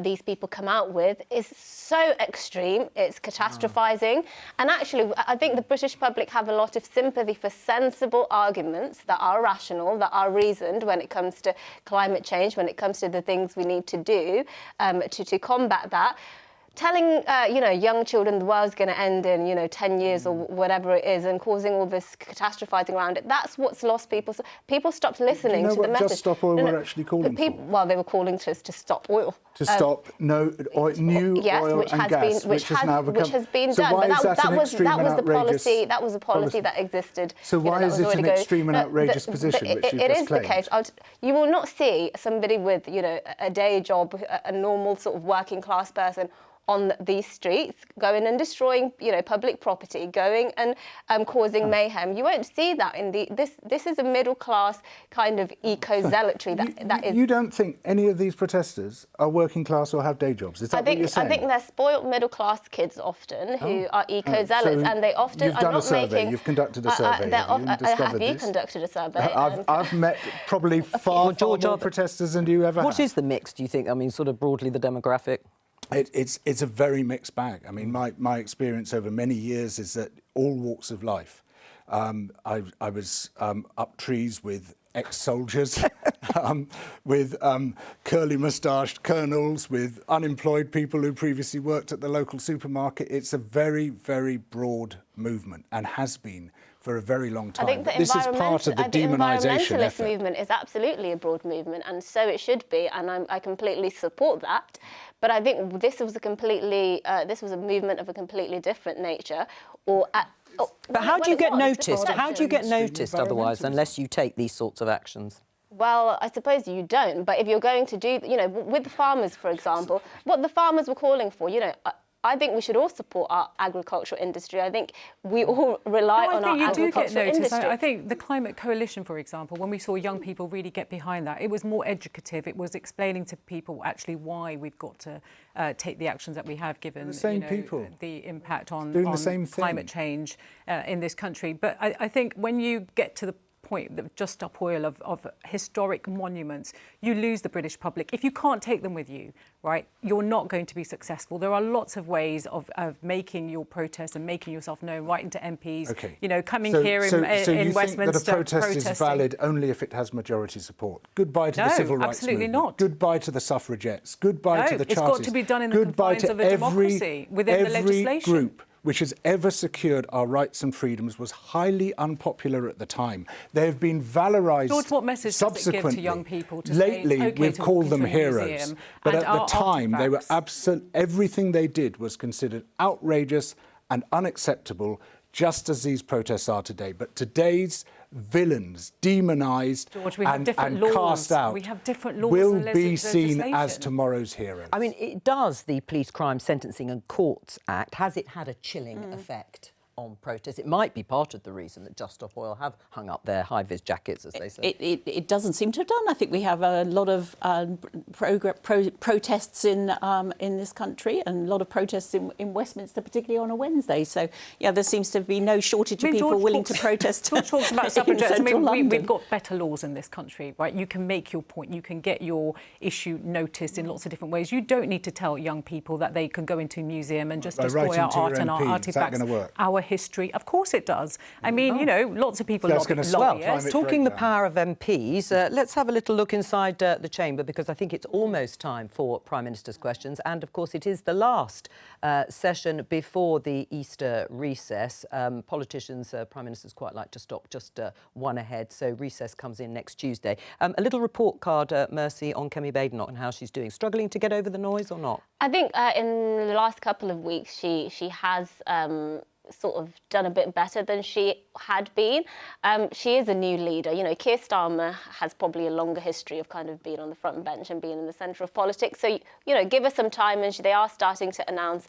these people come out with is so extreme, it's catastrophising. And actually, I think the British public have a lot of sympathy for sensible arguments that are rational, that are reasoned when it comes to climate change, when it comes to the things we need to do to combat that. Telling, young children the world's going to end in, 10 years or whatever it is, and causing all this catastrophising around it, that's what's lost people. So people stopped listening to the message. Just Stop Oil were actually calling for? Well, they were calling to us to stop oil. To stop new oil and gas, which has now become... Which has been so done, why but is that an extreme and outrageous... That was a policy that existed. So why is it an extreme and outrageous position, which you've just claimed? It is the case. You will not see somebody with, a day job, a normal sort of working class person on these streets, going and destroying, public property, going and causing mayhem. You won't see that in this is a middle class kind of eco-zealotry that is... You don't think any of these protesters are working class or have day jobs? Is that what you're saying? I think they're spoilt middle class kids often who are eco-zealots, and they often are not making... You've conducted a survey. Have you conducted a survey? I've met probably far more protesters than you ever have. What is the mix, do you think? I mean, sort of broadly the demographic? It's a very mixed bag. I mean, my experience over many years is that all walks of life. I was up trees with ex-soldiers, with curly moustached colonels, with unemployed people who previously worked at the local supermarket. It's a very, very broad movement and has been for a very long time. I think This is part of the demonisation effort. The environmentalist movement is absolutely a broad movement, and so it should be, and I completely support that. But I think this was a movement of a completely different nature. But how do you get noticed? How do you get noticed otherwise, unless you take these sorts of actions? Well, I suppose you don't. But if you're going to do, with the farmers, for example, what the farmers were calling for, I think we should all support our agricultural industry. I think we all rely on our agricultural industry. I think the Climate Coalition, for example, when we saw young people really get behind that, it was more educative. It was explaining to people actually why we've got to take the actions that we have, given the impact on climate change in this country. But I think when you get to the point that Just Stop Oil of historic monuments, you lose the British public. If you can't take them with you, right, you're not going to be successful. There are lots of ways of making your protest and making yourself known, writing to MPs, coming here in Westminster. So you think that a protest is valid only if it has majority support? Goodbye to the civil rights movement. Not. Goodbye to the suffragettes. Goodbye to the Charters. It's got to be done in the confines of a democracy, within the legislation. Every group which has ever secured our rights and freedoms was highly unpopular at the time. They have been valorised George, what message subsequently. Does it give to young people to Lately, say it's okay we've to called walk them into a heroes. museum But and at the our time, they were artefacts? everything they did was considered outrageous and unacceptable, just as these protests are today. But today's villains, demonised and cast out, we have different laws will and be seen as legislation. tomorrow's heroes. I mean, does the Police Crime Sentencing and Courts Act, has it had a chilling effect on protests? It might be part of the reason that Just Stop Oil have hung up their high-vis jackets, as they say. It doesn't seem to have done. I think we have a lot of protests in this country and a lot of protests in Westminster, particularly on a Wednesday. So, yeah, there seems to be no shortage of people willing to protest. George talks about suffragettes. London. We've got better laws in this country, right? You can make your point. You can get your issue noticed in lots of different ways. You don't need to tell young people that they can go into a museum and just destroy our art and our artefacts. Our history. Of course it does. I mean, you know, lots of people lobby. Talking the power of MPs, let's have a little look inside the chamber, because I think it's almost time for Prime Minister's questions. And, of course, it is the last session before the Easter recess. Politicians, Prime Ministers quite like to stop just one ahead, so recess comes in next Tuesday. A little report card, Mercy, on Kemi Badenoch and how she's doing. Struggling to get over the noise or not? I think in the last couple of weeks she has sort of done a bit better than she had been. She is a new leader. You know, Keir Starmer has probably a longer history of kind of being on the front bench and being in the centre of politics. So, you know, give her some time, and they are starting to announce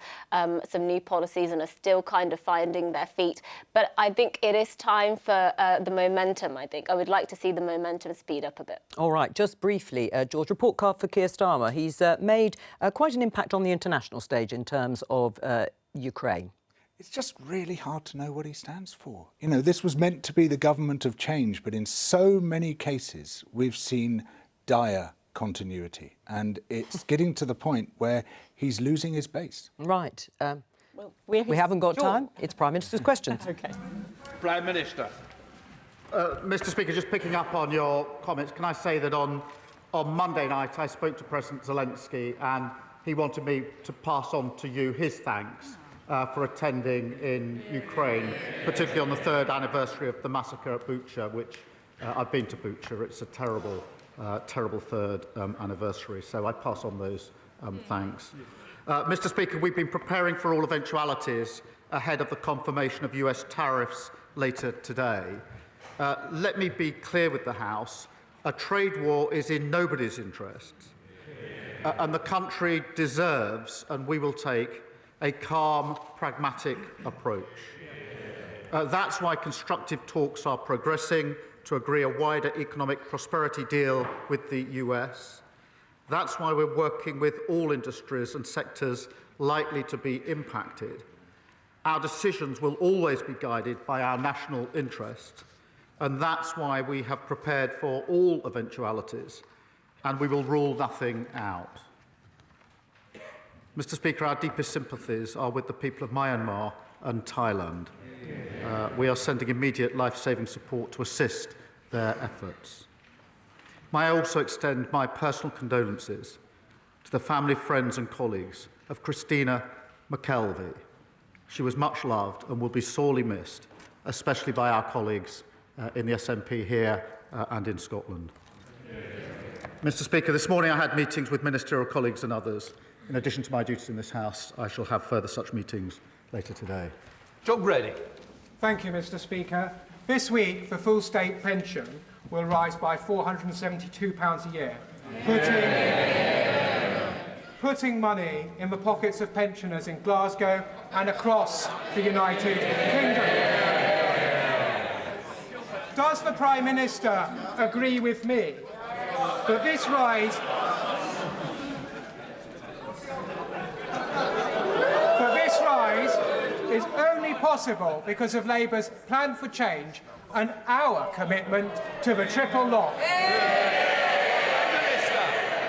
some new policies and are still kind of finding their feet. But I think it is time for the momentum, I think. I would like to see the momentum speed up a bit. All right, just briefly, George, report card for Keir Starmer. He's made quite an impact on the international stage in terms of Ukraine. It's just really hard to know what he stands for. You know, this was meant to be the government of change, but in so many cases we've seen dire continuity, and it's getting to the point where he's losing his base. Right. Well, we haven't got time. It's Prime Minister's questions. OK. Prime Minister. Mr Speaker, just picking up on your comments, can I say that on Monday night I spoke to President Zelensky, and he wanted me to pass on to you his thanks for attending in Ukraine, particularly on the 3rd anniversary of the massacre at Bucha, which I've been to Bucha. It's a terrible, terrible 3rd anniversary. So I pass on those thanks. Mr Speaker, we've been preparing for all eventualities ahead of the confirmation of US tariffs later today. Let me be clear with the House. A trade war is in nobody's interests. And the country deserves, and we will take, a calm, pragmatic approach. That's why constructive talks are progressing to agree a wider economic prosperity deal with the US. That's why we're working with all industries and sectors likely to be impacted. Our decisions will always be guided by our national interest, and that's why we have prepared for all eventualities, and we will rule nothing out. Mr Speaker, our deepest sympathies are with the people of Myanmar and Thailand. We are sending immediate life-saving support to assist their efforts. May I also extend my personal condolences to the family, friends and colleagues of Christina McKelvey. She was much loved and will be sorely missed, especially by our colleagues in the SNP here and in Scotland. Mr Speaker, this morning I had meetings with ministerial colleagues and others. In addition to my duties in this House, I shall have further such meetings later today. Jo Coburn. Thank you, Mr Speaker. This week, the full state pension will rise by £472 a year, putting money in the pockets of pensioners in Glasgow and across the United Kingdom. Does the Prime Minister agree with me that this rise is only possible because of Labour's plan for change and our commitment to the triple lock?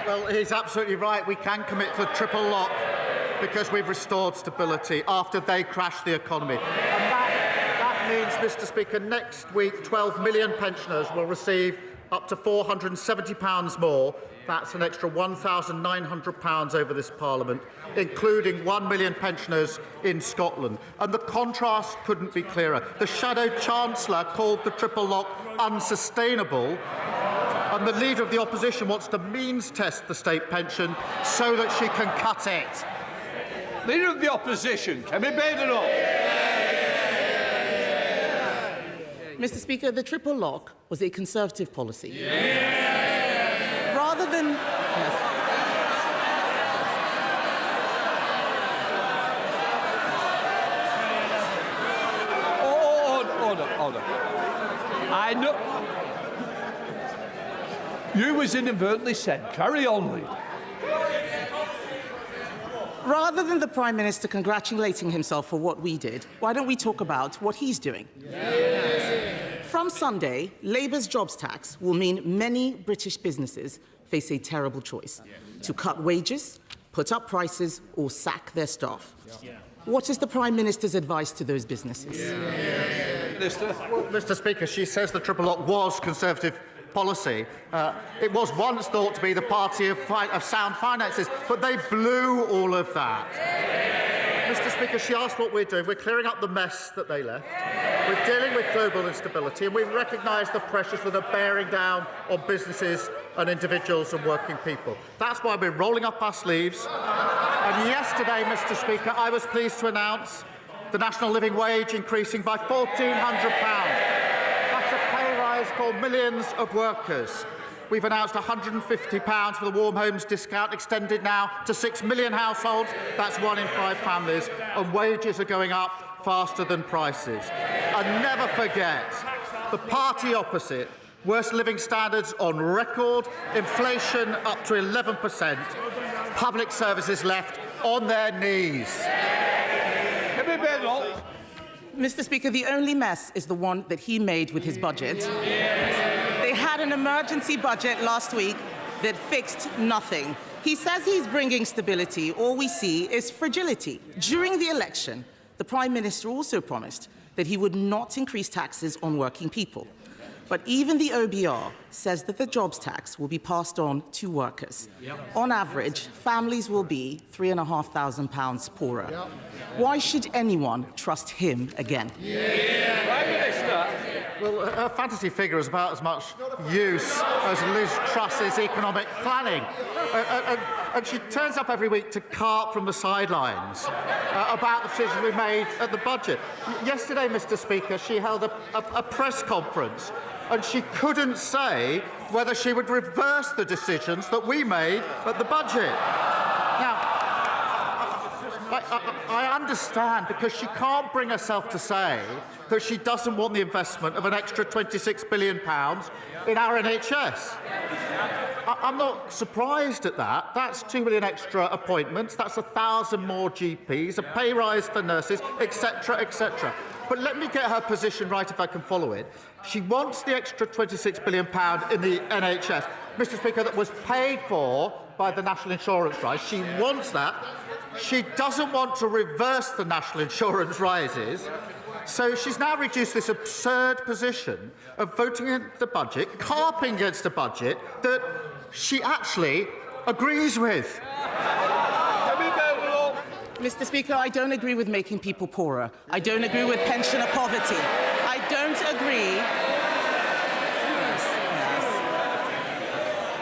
Well, he's absolutely right. We can commit to the triple lock because we've restored stability after they crashed the economy. And that means, Mr Speaker, next week 12 million pensioners will receive up to £470 more. That's an extra £1,900 over this Parliament, including 1 million pensioners in Scotland. And the contrast couldn't be clearer. The Shadow Chancellor called the triple lock unsustainable, and the Leader of the Opposition wants to means test the state pension so that she can cut it. Leader of the Opposition, Kemi Badenoch. Mr. Speaker, the triple lock was a Conservative policy. Rather than... Yes. Order. I know... You was inadvertently said. Carry on, Leader. Rather than the Prime Minister congratulating himself for what we did, why don't we talk about what he's doing? From Sunday, Labour's jobs tax will mean many British businesses face a terrible choice: to cut wages, put up prices, or sack their staff. What is the Prime Minister's advice to those businesses? Well, Mr. Speaker, she says the triple lock was Conservative policy. It was once thought to be the party of sound finances, but they blew all of that. Mr. Speaker, she asked what we're doing. We're clearing up the mess that they left. We're dealing with global instability, and we recognise the pressures that are bearing down on businesses and individuals and working people. That's why we're rolling up our sleeves. And yesterday, Mr. Speaker, I was pleased to announce the national living wage increasing by £1,400. For millions of workers. We've announced £150 for the Warm Homes discount, extended now to 6 million households. That's 1 in 5 families. And wages are going up faster than prices. And never forget, the party opposite, worst living standards on record, inflation up to 11%, public services left on their knees. Mr. Speaker, the only mess is the one that he made with his budget. They had an emergency budget last week that fixed nothing. He says he's bringing stability. All we see is fragility. During the election, the Prime Minister also promised that he would not increase taxes on working people. But even the OBR says that the jobs tax will be passed on to workers. On average, families will be £3,500 poorer. Why should anyone trust him again? Prime Minister. Well, her fantasy figure is about as much use as Liz Truss's economic planning. And she turns up every week to carp from the sidelines about the decisions we made at the budget. Yesterday, Mr. Speaker, she held a press conference, and she couldn't say whether she would reverse the decisions that we made at the budget. Now, I understand, because she can't bring herself to say that she doesn't want the investment of an extra £26 billion in our NHS. I'm not surprised at that. That's 2 million extra appointments, that's 1,000 more GPs, a pay rise for nurses, etc., etc. But let me get her position right if I can follow it. She wants the extra £26 billion in the NHS, Mr. Speaker, that was paid for by the national insurance rise. She wants that. She doesn't want to reverse the national insurance rises. So she's now reduced this absurd position of voting against the budget, carping against a budget that she actually agrees with. Mr. Speaker, I don't agree with making people poorer. I don't agree with pensioner poverty. I don't agree.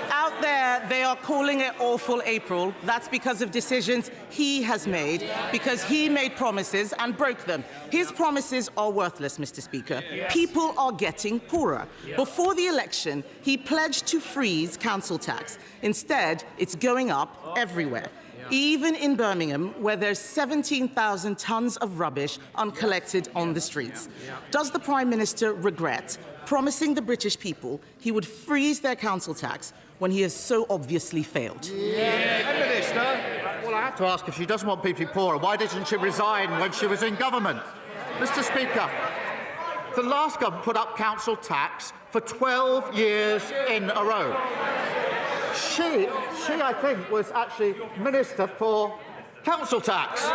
Out there, they are calling it awful April. That's because of decisions he has made, because he made promises and broke them. His promises are worthless, Mr. Speaker. People are getting poorer. Before the election, he pledged to freeze council tax. Instead, it's going up everywhere. Even in Birmingham, where there's 17,000 tonnes of rubbish uncollected on the streets. Does the Prime Minister regret promising the British people he would freeze their council tax when he has so obviously failed? Prime Minister. Well, I have to ask, if she doesn't want people poorer, why didn't she resign when she was in government? Mr. Speaker, the last government put up council tax for 12 years in a row. She, I think, was actually Minister for Council Tax.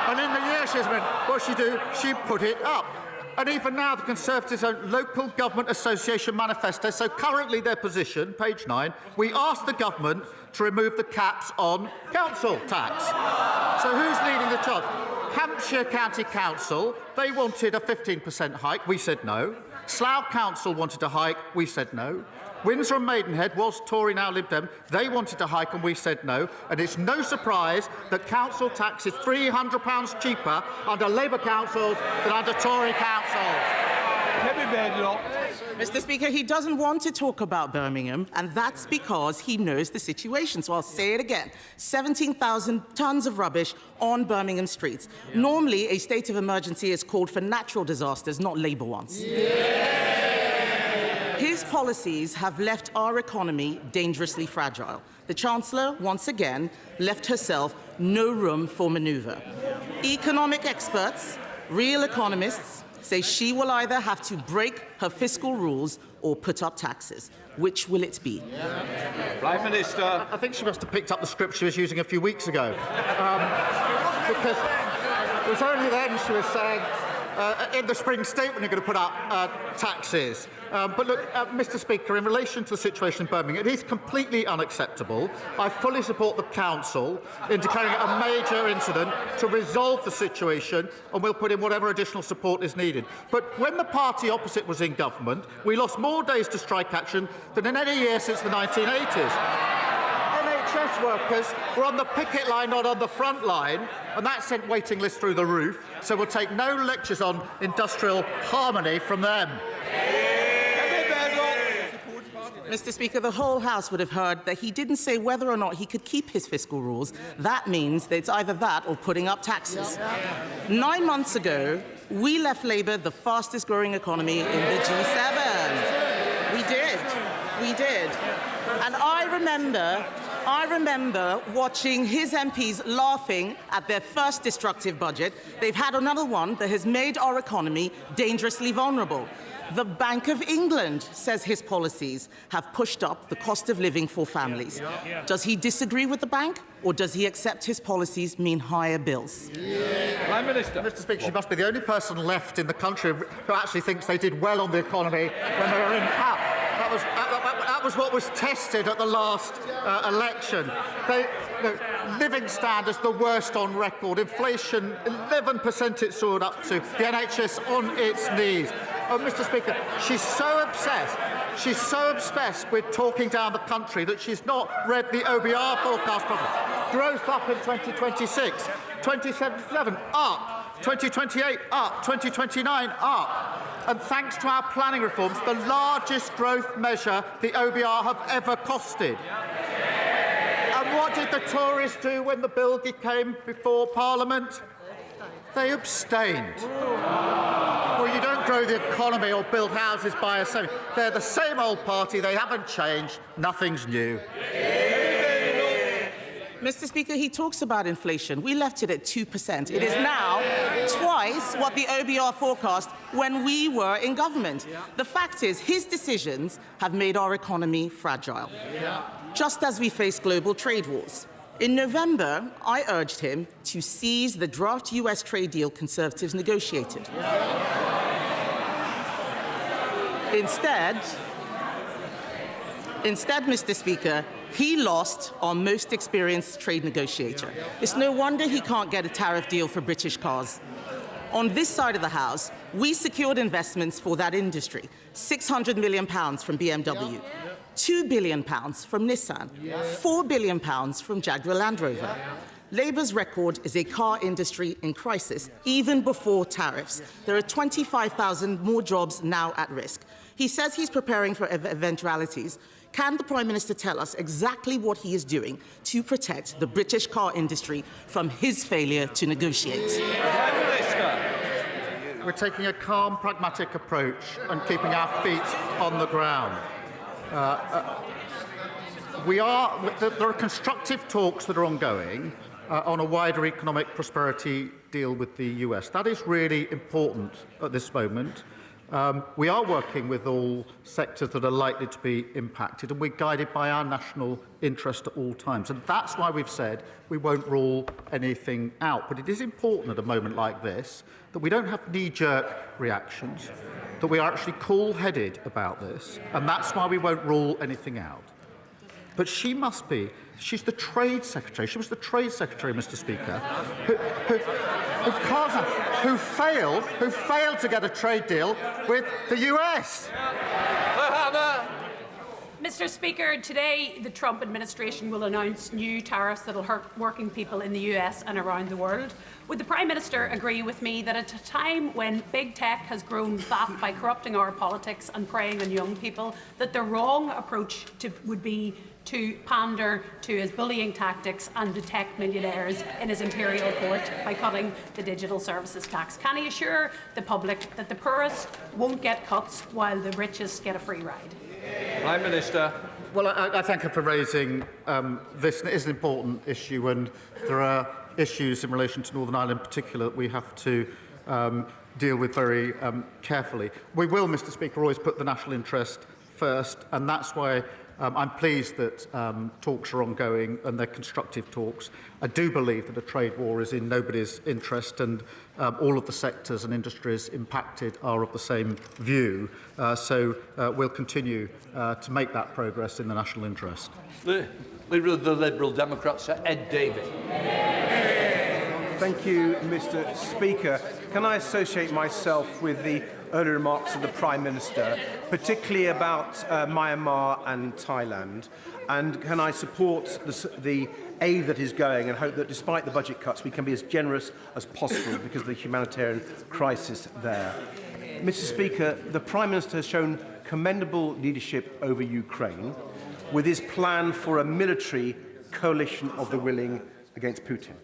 And in the year she's been, what she do? She put it up. And even now, the Conservatives' own Local Government Association manifesto. So currently their position, page 9, we asked the government to remove the caps on council tax. So who's leading the charge? Hampshire County Council, they wanted a 15% hike. We said no. Slough Council wanted a hike. We said no. Windsor and Maidenhead was Tory, now Lib Dem. They wanted a hike and we said no. And it's no surprise that council tax is £300 cheaper under Labour councils than under Tory councils. Mr. Speaker, he doesn't want to talk about Birmingham, and that's because he knows the situation. So I'll say it again. 17,000 tonnes of rubbish on Birmingham streets. Normally, a state of emergency is called for natural disasters, not Labour ones. His policies have left our economy dangerously fragile. The Chancellor, once again, left herself no room for manoeuvre. Economic experts, real economists, say she will either have to break her fiscal rules or put up taxes. Which will it be? Prime Minister. I think she must have picked up the script she was using a few weeks ago. Because it was only then she was saying, in the spring statement, you're going to put up taxes. But look, Mr. Speaker, in relation to the situation in Birmingham, it is completely unacceptable. I fully support the Council in declaring it a major incident to resolve the situation, and we'll put in whatever additional support is needed. But when the party opposite was in government, we lost more days to strike action than in any year since the 1980s. NHS workers were on the picket line, not on the front line, and that sent waiting lists through the roof, so we'll take no lectures on industrial harmony from them. Mr. Speaker, the whole House would have heard that he didn't say whether or not he could keep his fiscal rules. That means that it's either that or putting up taxes. 9 months ago, we left Labour the fastest growing economy in the G7. We did. We did. And I remember watching his MPs laughing at their first destructive budget. They've had another one that has made our economy dangerously vulnerable. The Bank of England says his policies have pushed up the cost of living for families. Does he disagree with the bank, or does he accept his policies mean higher bills? Prime Minister. Mr. Speaker, she must be the only person left in the country who actually thinks they did well on the economy when they were in power. That was what was tested at the last election. Living standards, the worst on record. Inflation, 11% it soared up to. The NHS on its knees. Oh, Mr. Speaker, she's so obsessed with talking down the country that she's not read the OBR forecast properly. Growth up in 2026, 2027 up, 2028 up, 2029 up. And thanks to our planning reforms, the largest growth measure the OBR have ever costed. And what did the Tories do when the bill came before Parliament? They abstained. Well, you don't grow the economy or build houses by yourself. They're the same old party. They haven't changed. Nothing's new. Mr. Speaker, he talks about inflation. We left it at 2%. It is now twice what the OBR forecast when we were in government. The fact is, his decisions have made our economy fragile, just as we face global trade wars. In November, I urged him to seize the draft US trade deal Conservatives negotiated. Instead, Mr. Speaker, he lost our most experienced trade negotiator. It's no wonder he can't get a tariff deal for British cars. On this side of the House, we secured investments for that industry, £600 million from BMW, £2 billion from Nissan, £4 billion from Jaguar Land Rover. Labour's record is a car industry in crisis, even before tariffs. There are 25,000 more jobs now at risk. He says he's preparing for eventualities. Can the Prime Minister tell us exactly what he is doing to protect the British car industry from his failure to negotiate? We're taking a calm, pragmatic approach and keeping our feet on the ground. There are constructive talks that are ongoing on a wider economic prosperity deal with the US. That is really important at this moment. We are working with all sectors that are likely to be impacted, and we're guided by our national interest at all times. And that's why we've said we won't rule anything out. But it is important at a moment like this that we don't have knee-jerk reactions, that we are actually cool-headed about this, and that's why we won't rule anything out. But she must be. She's the Trade Secretary. She was the Trade Secretary, Mr. Speaker, who failed to get a trade deal with the US. Mr. Speaker, today the Trump administration will announce new tariffs that will hurt working people in the US and around the world. Would the Prime Minister agree with me that at a time when big tech has grown fat by corrupting our politics and preying on young people, that the wrong approach would be to pander to his bullying tactics and detect millionaires in his imperial court by cutting the digital services tax? Can he assure the public that the poorest won't get cuts while the richest get a free ride? Prime Minister. Well, I thank her for raising this. It is an important issue, and there are issues in relation to Northern Ireland in particular that we have to deal with very carefully. We will, Mr. Speaker, always put the national interest first, and that's why I'm pleased that talks are ongoing and they're constructive talks. I do believe that a trade war is in nobody's interest, and all of the sectors and industries impacted are of the same view. So we'll continue to make that progress in the national interest. Leader of the Liberal Democrats, Sir Ed Davey. Thank you, Mr. Speaker. Can I associate myself with the earlier remarks of the Prime Minister, particularly about Myanmar and Thailand? And can I support the aid that is going and hope that despite the budget cuts we can be as generous as possible because of the humanitarian crisis there? Mr. Speaker, the Prime Minister has shown commendable leadership over Ukraine with his plan for a military coalition of the willing against Putin.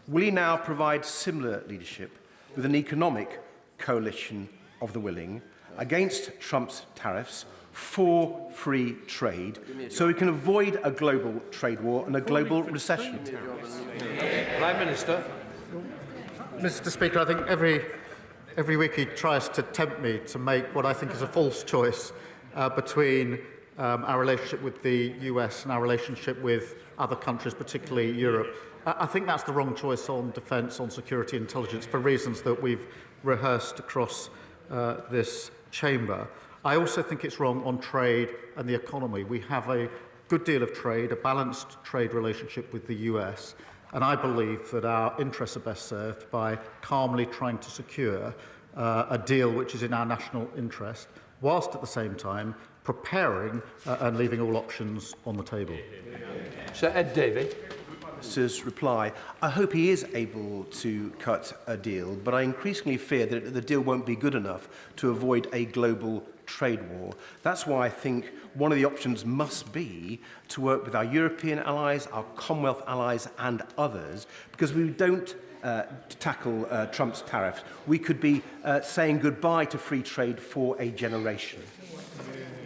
Will he now provide similar leadership with an economic coalition of the willing against Trump's tariffs for free trade so we can avoid a global trade war and a global recession? Prime Minister. Mr. Speaker, I think every week he tries to tempt me to make what I think is a false choice between our relationship with the US and our relationship with other countries, particularly Europe. I think that's the wrong choice on defence, on security intelligence, for reasons that we've rehearsed across this chamber. I also think it's wrong on trade and the economy. We have a good deal of trade, a balanced trade relationship with the US, and I believe that our interests are best served by calmly trying to secure a deal which is in our national interest, whilst at the same time preparing and leaving all options on the table. Sir Ed Davey. Minister's reply. I hope he is able to cut a deal, but I increasingly fear that the deal won't be good enough to avoid a global trade war. That's why I think one of the options must be to work with our European allies, our Commonwealth allies and others, because we don't tackle Trump's tariffs. We could be saying goodbye to free trade for a generation.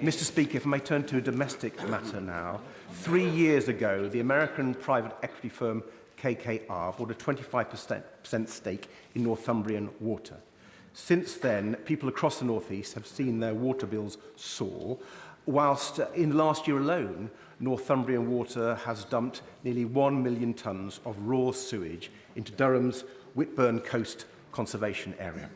Mr. Speaker, if I may turn to a domestic matter now. 3 years ago, the American private equity firm KKR bought a 25% stake in Northumbrian Water. Since then, people across the North East have seen their water bills soar, whilst in the last year alone, Northumbrian Water has dumped nearly 1 million tonnes of raw sewage into Durham's Whitburn Coast Conservation Area.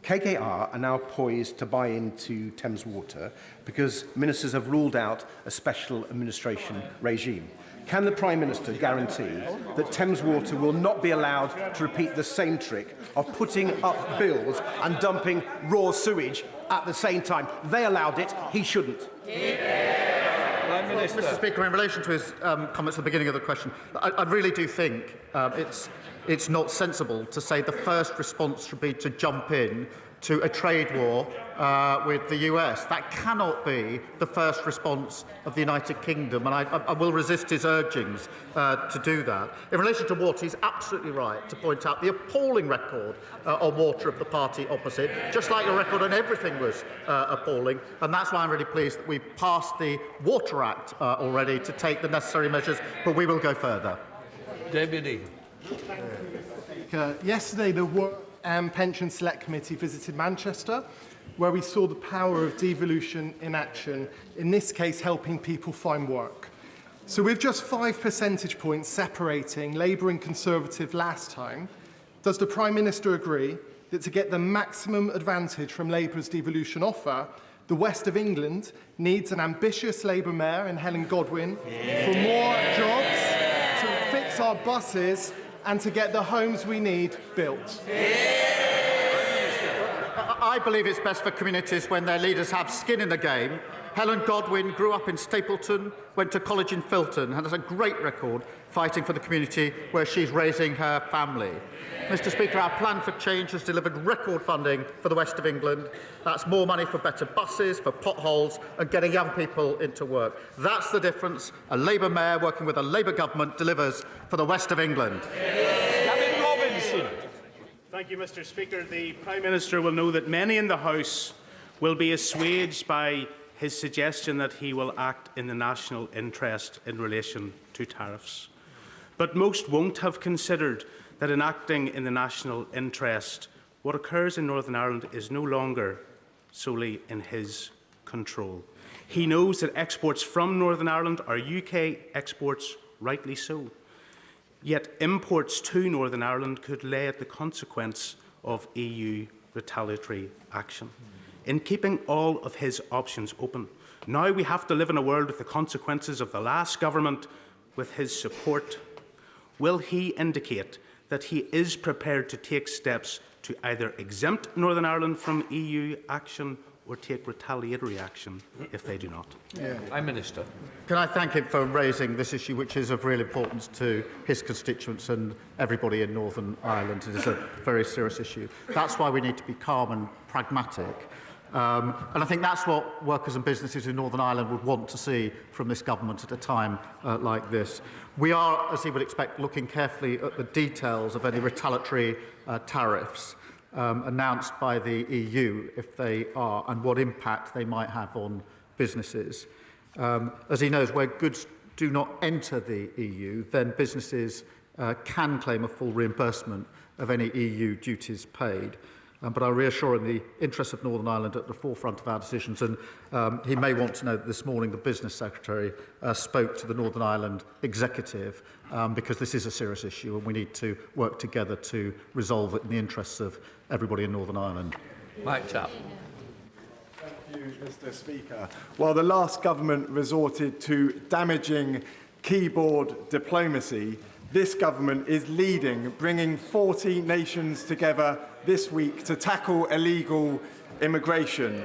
KKR are now poised to buy into Thames Water because ministers have ruled out a special administration regime. Can the Prime Minister guarantee that Thames Water will not be allowed to repeat the same trick of putting up bills and dumping raw sewage at the same time? They allowed it, he shouldn't. Well, Mr. Speaker, in relation to his comments at the beginning of the question, I really do think it's not sensible to say the first response should be to jump in to a trade war with the US. That cannot be the first response of the United Kingdom, and I will resist his urgings to do that. In relation to water, he's absolutely right to point out the appalling record on water of the party opposite, just like the record on everything was appalling, and that's why I'm really pleased that we passed the Water Act already to take the necessary measures, but we will go further. Deputy. Yesterday, the Pension Select Committee visited Manchester, where we saw the power of devolution in action, in this case helping people find work. So with just 5 percentage points separating Labour and Conservative last time, does the Prime Minister agree that to get the maximum advantage from Labour's devolution offer, the West of England needs an ambitious Labour mayor in Helen Godwin for more jobs, to fix our buses and to get the homes we need built? I believe it's best for communities when their leaders have skin in the game. Helen Godwin grew up in Stapleton, went to college in Filton, and has a great record fighting for the community where she's raising her family. Mr. Speaker, our plan for change has delivered record funding for the West of England. That's more money for better buses, for potholes, and getting young people into work. That's the difference a Labour mayor working with a Labour government delivers for the West of England. Thank you, Mr. Speaker. The Prime Minister will know that many in the House will be assuaged by his suggestion that he will act in the national interest in relation to tariffs. But most won't have considered that in acting in the national interest, what occurs in Northern Ireland is no longer solely in his control. He knows that exports from Northern Ireland are UK exports, rightly so. Yet imports to Northern Ireland could lay at the consequence of EU retaliatory action. In keeping all of his options open, now we have to live in a world with the consequences of the last government with his support. Will he indicate that he is prepared to take steps to either exempt Northern Ireland from EU action or take retaliatory action if they do not? Prime Minister. Can I thank him for raising this issue, which is of real importance to his constituents and everybody in Northern Ireland. It is a very serious issue. That's why we need to be calm and pragmatic. And I think that's what workers and businesses in Northern Ireland would want to see from this government at a time like this. We are, as he would expect, looking carefully at the details of any retaliatory tariffs announced by the EU, if they are, and what impact they might have on businesses. As he knows, where goods do not enter the EU, then businesses can claim a full reimbursement of any EU duties paid. But I reassure in the interests of Northern Ireland at the forefront of our decisions, and he may want to know that this morning the Business Secretary spoke to the Northern Ireland Executive because this is a serious issue and we need to work together to resolve it in the interests of everybody in Northern Ireland. Mike Tapp. Thank you, Mr. Speaker. While the last government resorted to damaging keyboard diplomacy, this government is leading, bringing 40 nations together this week to tackle illegal immigration.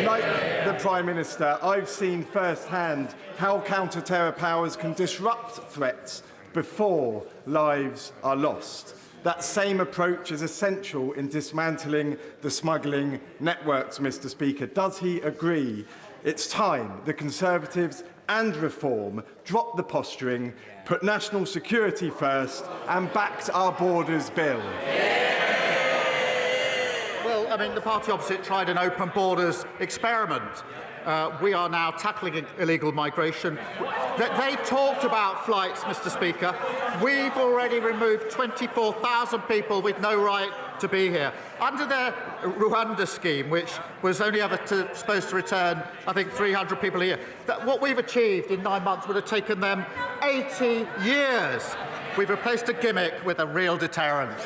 Like the Prime Minister, I've seen firsthand how counter-terror powers can disrupt threats before lives are lost. That same approach is essential in dismantling the smuggling networks, Mr. Speaker. Does he agree it's time the Conservatives and Reform dropped the posturing, put national security first and backed our borders bill? Well, I mean, the party opposite tried an open borders experiment. We are now tackling illegal migration. They talked about flights, Mr. Speaker. We've already removed 24,000 people with no right to be here. Under their Rwanda scheme, which was only ever supposed to return, I think, 300 people a year, what we've achieved in 9 months would have taken them 80 years. We've replaced a gimmick with a real deterrent.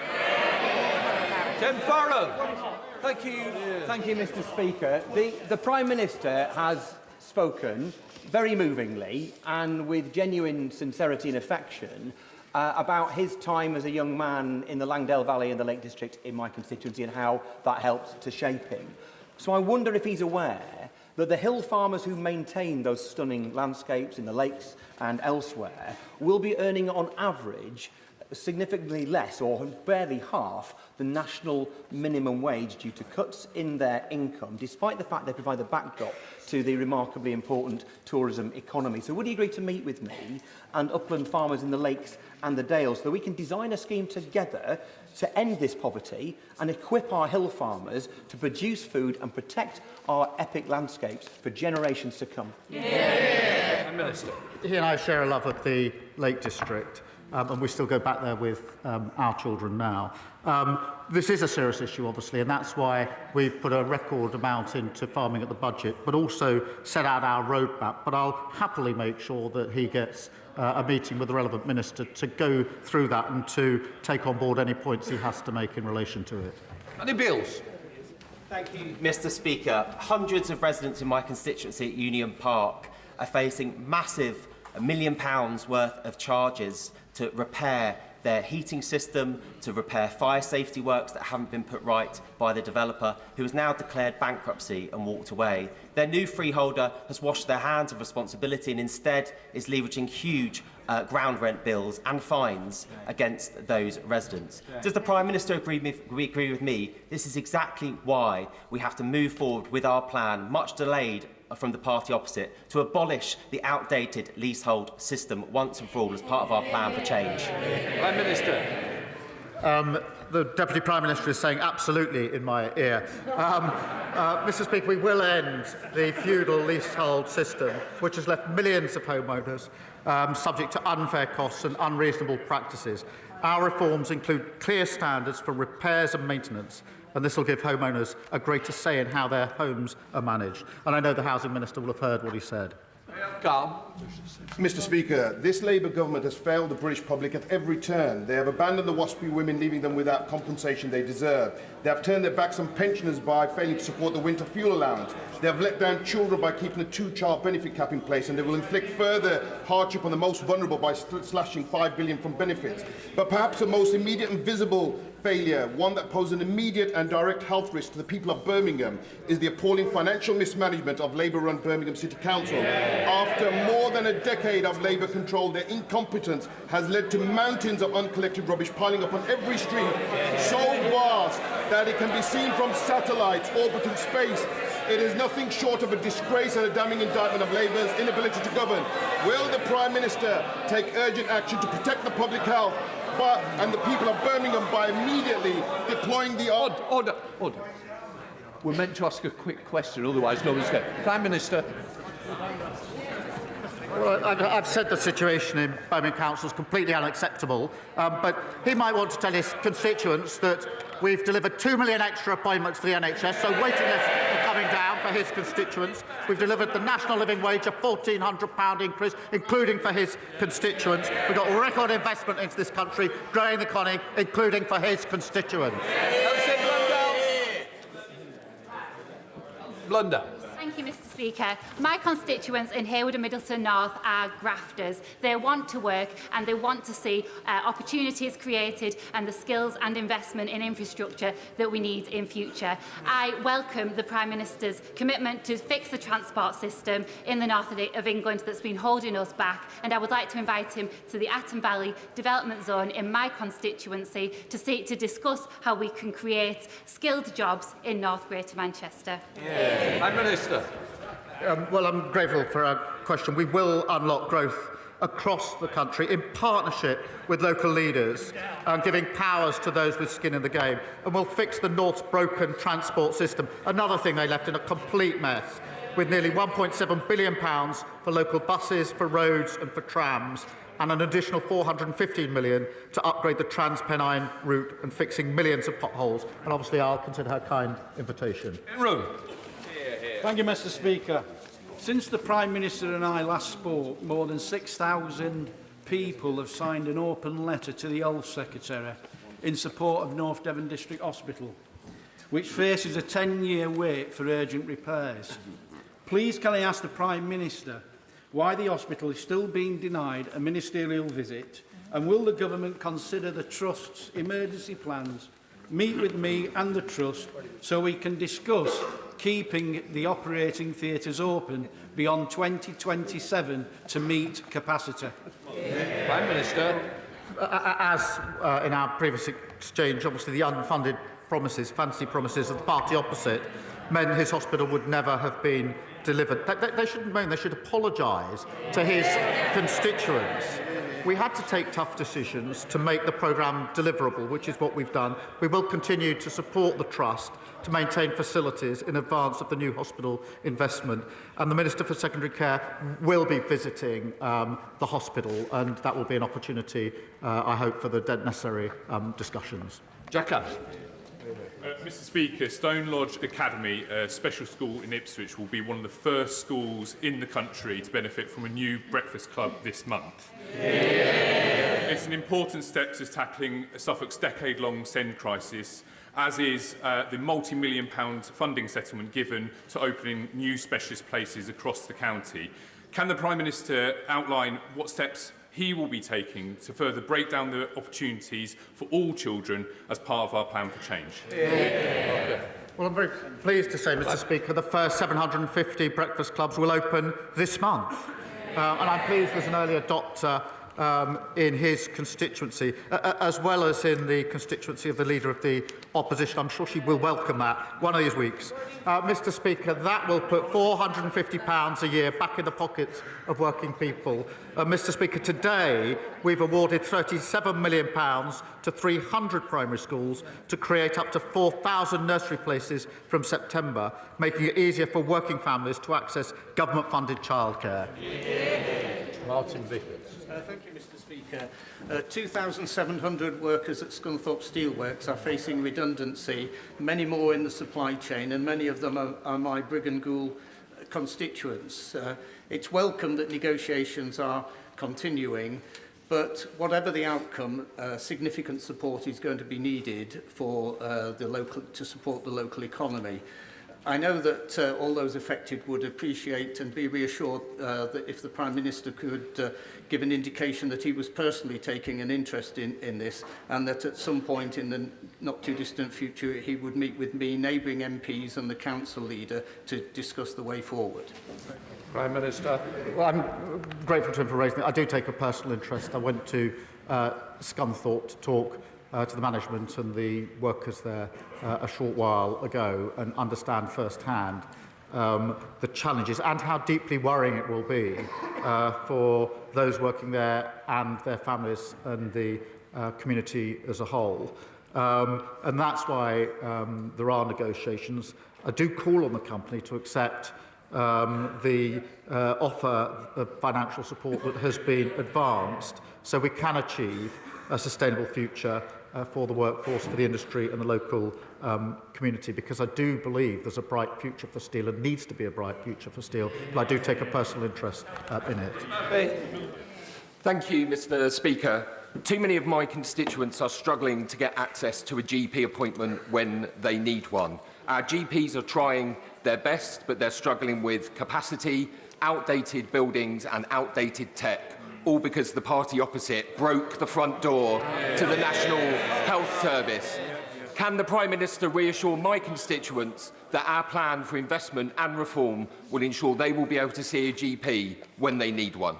Tim Farrell. Thank you, Mr. Speaker. The Prime Minister has spoken very movingly and with genuine sincerity and affection about his time as a young man in the Langdale Valley and the Lake District in my constituency and how that helped to shape him. So I wonder if he's aware that the hill farmers who maintain those stunning landscapes in the lakes and elsewhere will be earning on average significantly less or barely half the national minimum wage due to cuts in their income, despite the fact they provide the backdrop to the remarkably important tourism economy. So would he agree to meet with me and upland farmers in the lakes and the dales so that we can design a scheme together to end this poverty and equip our hill farmers to produce food and protect our epic landscapes for generations to come? Minister. He and I share a love of the Lake District. and we still go back there with our children now. This is a serious issue, obviously, and that's why we've put a record amount into farming at the budget, but also set out our roadmap. But I'll happily make sure that he gets a meeting with the relevant minister to go through that and to take on board any points he has to make in relation to it. Any bills? Thank you, Mr. Speaker. Hundreds of residents in my constituency at Union Park are facing massive £1 million worth of charges to repair their heating system, to repair fire safety works that haven't been put right by the developer, who has now declared bankruptcy and walked away. Their new freeholder has washed their hands of responsibility and instead is leveraging huge ground rent bills and fines against those residents. Does the Prime Minister agree with me? This is exactly why we have to move forward with our plan, much delayed from the party opposite, to abolish the outdated leasehold system once and for all as part of our plan for change. Prime Minister. The Deputy Prime Minister is saying absolutely in my ear. Mr. Speaker, we will end the feudal leasehold system, which has left millions of homeowners subject to unfair costs and unreasonable practices. Our reforms include clear standards for repairs and maintenance, and this will give homeowners a greater say in how their homes are managed. And I know the Housing Minister will have heard what he said. Mr. Speaker, this Labour government has failed the British public at every turn. They have abandoned the WASPy women, leaving them without compensation they deserve. They have turned their backs on pensioners by failing to support the winter fuel allowance. They have let down children by keeping a two-child benefit cap in place, and they will inflict further hardship on the most vulnerable by slashing £5 billion from benefits. But perhaps the most immediate and visible failure, one that poses an immediate and direct health risk to the people of Birmingham, is the appalling financial mismanagement of Labour-run Birmingham City Council. After more than a decade of Labour control, their incompetence has led to mountains of uncollected rubbish piling up on every street, so vast that it can be seen from satellites orbiting space. It is nothing short of a disgrace and a damning indictment of Labour's inability to govern. Will the Prime Minister take urgent action to protect the public health and the people of Birmingham by immediately deploying the... Order. We're meant to ask a quick question, otherwise no one's going. Prime Minister. Well, I've said the situation in Birmingham Council is completely unacceptable, but he might want to tell his constituents that we've delivered 2 million extra appointments for the NHS, so waiting lists are coming down for his constituents. We've delivered the national living wage, a £1,400 increase, including for his constituents. We've got record investment into this country, growing the economy, including for his constituents. Blunder. Thank you, Mr. Speaker. My constituents in Harewood and Middleton North are grafters. They want to work and they want to see opportunities created and the skills and investment in infrastructure that we need in future. I welcome the Prime Minister's commitment to fix the transport system in the north of England that's been holding us back, and I would like to invite him to the Aton Valley Development Zone in my constituency to discuss how we can create skilled jobs in North Greater Manchester. Prime Minister. Well, I'm grateful for our question. We will unlock growth across the country in partnership with local leaders and giving powers to those with skin in the game. And we'll fix the North's broken transport system, another thing they left in a complete mess, with nearly £1.7 billion for local buses, for roads and for trams, and an additional £415 million to upgrade the Trans-Pennine route and fixing millions of potholes. And obviously I'll consider her kind invitation. Thank you, Mr. Speaker. Since the Prime Minister and I last spoke, more than 6,000 people have signed an open letter to the Health Secretary in support of North Devon District Hospital, which faces a 10-year wait for urgent repairs. Please can I ask the Prime Minister why the hospital is still being denied a ministerial visit, and will the government consider the Trust's emergency plans, meet with me and the Trust so we can discuss keeping the operating theatres open beyond 2027 to meet capacity? Prime Minister. As in our previous exchange, obviously the unfunded promises, fancy promises of the party opposite, meant his hospital would never have been delivered. They shouldn't moan, they should apologise to his constituents. we had to take tough decisions to make the programme deliverable, which is what we've done. We will continue to support the Trust to maintain facilities in advance of the new hospital investment. And the Minister for Secondary Care will be visiting the hospital, and that will be an opportunity, I hope, for the necessary discussions. Jack Mr Speaker, Stone Lodge Academy, a special school in Ipswich, will be one of the first schools in the country to benefit from a new breakfast club this month. Yeah. It's an important step to tackling Suffolk's decade-long SEND crisis, as is the multi-million-pound funding settlement given to opening new specialist places across the county. Can the Prime Minister outline what steps he will be taking to further break down the opportunities for all children as part of our plan for change? Yeah. Well, I'm very pleased to say, Mr Speaker, the first 750 breakfast clubs will open this month. And I'm pleased there's an early adopter in his constituency, as well as in the constituency of the Leader of the Opposition. I'm sure she will welcome that one of these weeks. Mr Speaker, that will put £450 a year back in the pockets of working people. Mr Speaker, today we've awarded £37 million to 300 primary schools to create up to 4,000 nursery places from September, making it easier for working families to access government-funded childcare. Martin Vickers. Thank you, Mr Speaker. 2,700 workers at Scunthorpe Steelworks are facing redundancy, many more in the supply chain, and many of them are my Brigg and Goole constituents. It's welcome that negotiations are continuing, but whatever the outcome, significant support is going to be needed for to support the local economy. I know that all those affected would appreciate and be reassured that if the Prime Minister could give an indication that he was personally taking an interest in this, and that at some point in the not-too-distant future he would meet with me, neighbouring MPs and the Council Leader to discuss the way forward. Prime Minister. Well, I'm grateful to him for raising it. I do take a personal interest. I went to Scunthorpe to talk to the management and the workers there a short while ago and understand firsthand the challenges and how deeply worrying it will be for those working there and their families and the community as a whole. And that's why there are negotiations. I do call on the company to accept the offer of financial support that has been advanced so we can achieve a sustainable future for the workforce, for the industry and the local community, because I do believe there's a bright future for steel and needs to be a bright future for steel, but I do take a personal interest in it. Thank you, Mr Speaker. Too many of my constituents are struggling to get access to a GP appointment when they need one. Our GPs are trying their best, but they're struggling with capacity, outdated buildings and outdated tech, all because the party opposite broke the front door to the National Health Service. Can the Prime Minister reassure my constituents that our plan for investment and reform will ensure they will be able to see a GP when they need one?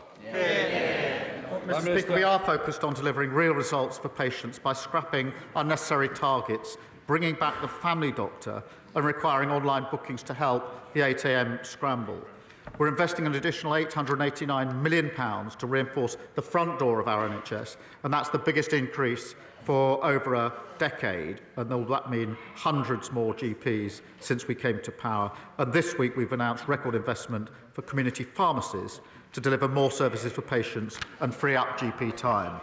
Mr Speaker, we are focused on delivering real results for patients by scrapping unnecessary targets, bringing back the family doctor and requiring online bookings to help the 8 a.m. scramble. We're investing an additional £889 million to reinforce the front door of our NHS, and that's the biggest increase for over a decade, and that mean hundreds more GPs since we came to power. And this week we've announced record investment for community pharmacies to deliver more services for patients and free up GP time.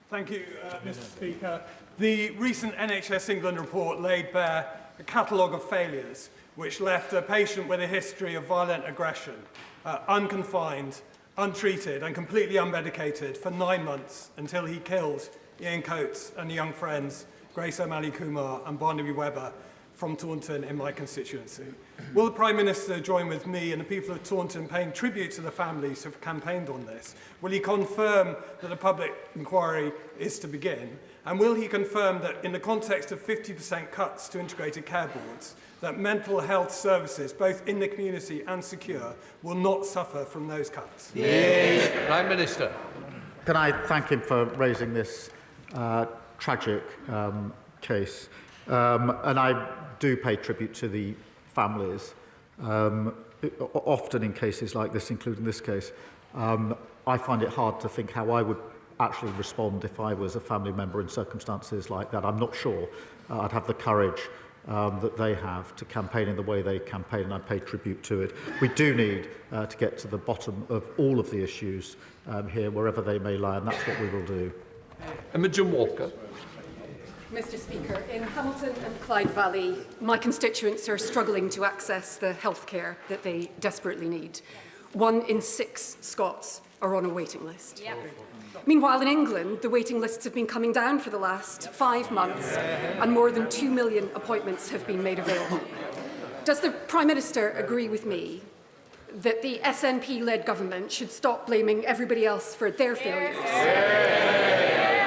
Thank you, Mr Speaker. The recent NHS England report laid bare a catalogue of failures which left a patient with a history of violent aggression, unconfined, untreated and completely unmedicated for 9 months until he killed Ian Coates and young friends Grace O'Malley Kumar and Barnaby Webber from Taunton in my constituency. Will the Prime Minister join with me and the people of Taunton paying tribute to the families who have campaigned on this? Will he confirm that a public inquiry is to begin? And will he confirm that in the context of 50% cuts to integrated care boards, that mental health services, both in the community and secure, will not suffer from those cuts? Prime Minister. Can I thank him for raising this tragic case? And I do pay tribute to the families, often in cases like this, including this case. I find it hard to think how I would actually respond if I was a family member in circumstances like that. I'm not sure I'd have the courage that they have to campaign in the way they campaign, and I pay tribute to it. We do need to get to the bottom of all of the issues here, wherever they may lie, and that's what we will do. Imogen Walker. Mr Speaker, in Hamilton and Clyde Valley, my constituents are struggling to access the healthcare that they desperately need. 1 in 6 Scots are on a waiting list. Yep. Meanwhile, in England, the waiting lists have been coming down for the last 5 months, and more than 2 million appointments have been made available. Does the Prime Minister agree with me that the SNP-led government should stop blaming everybody else for their failures?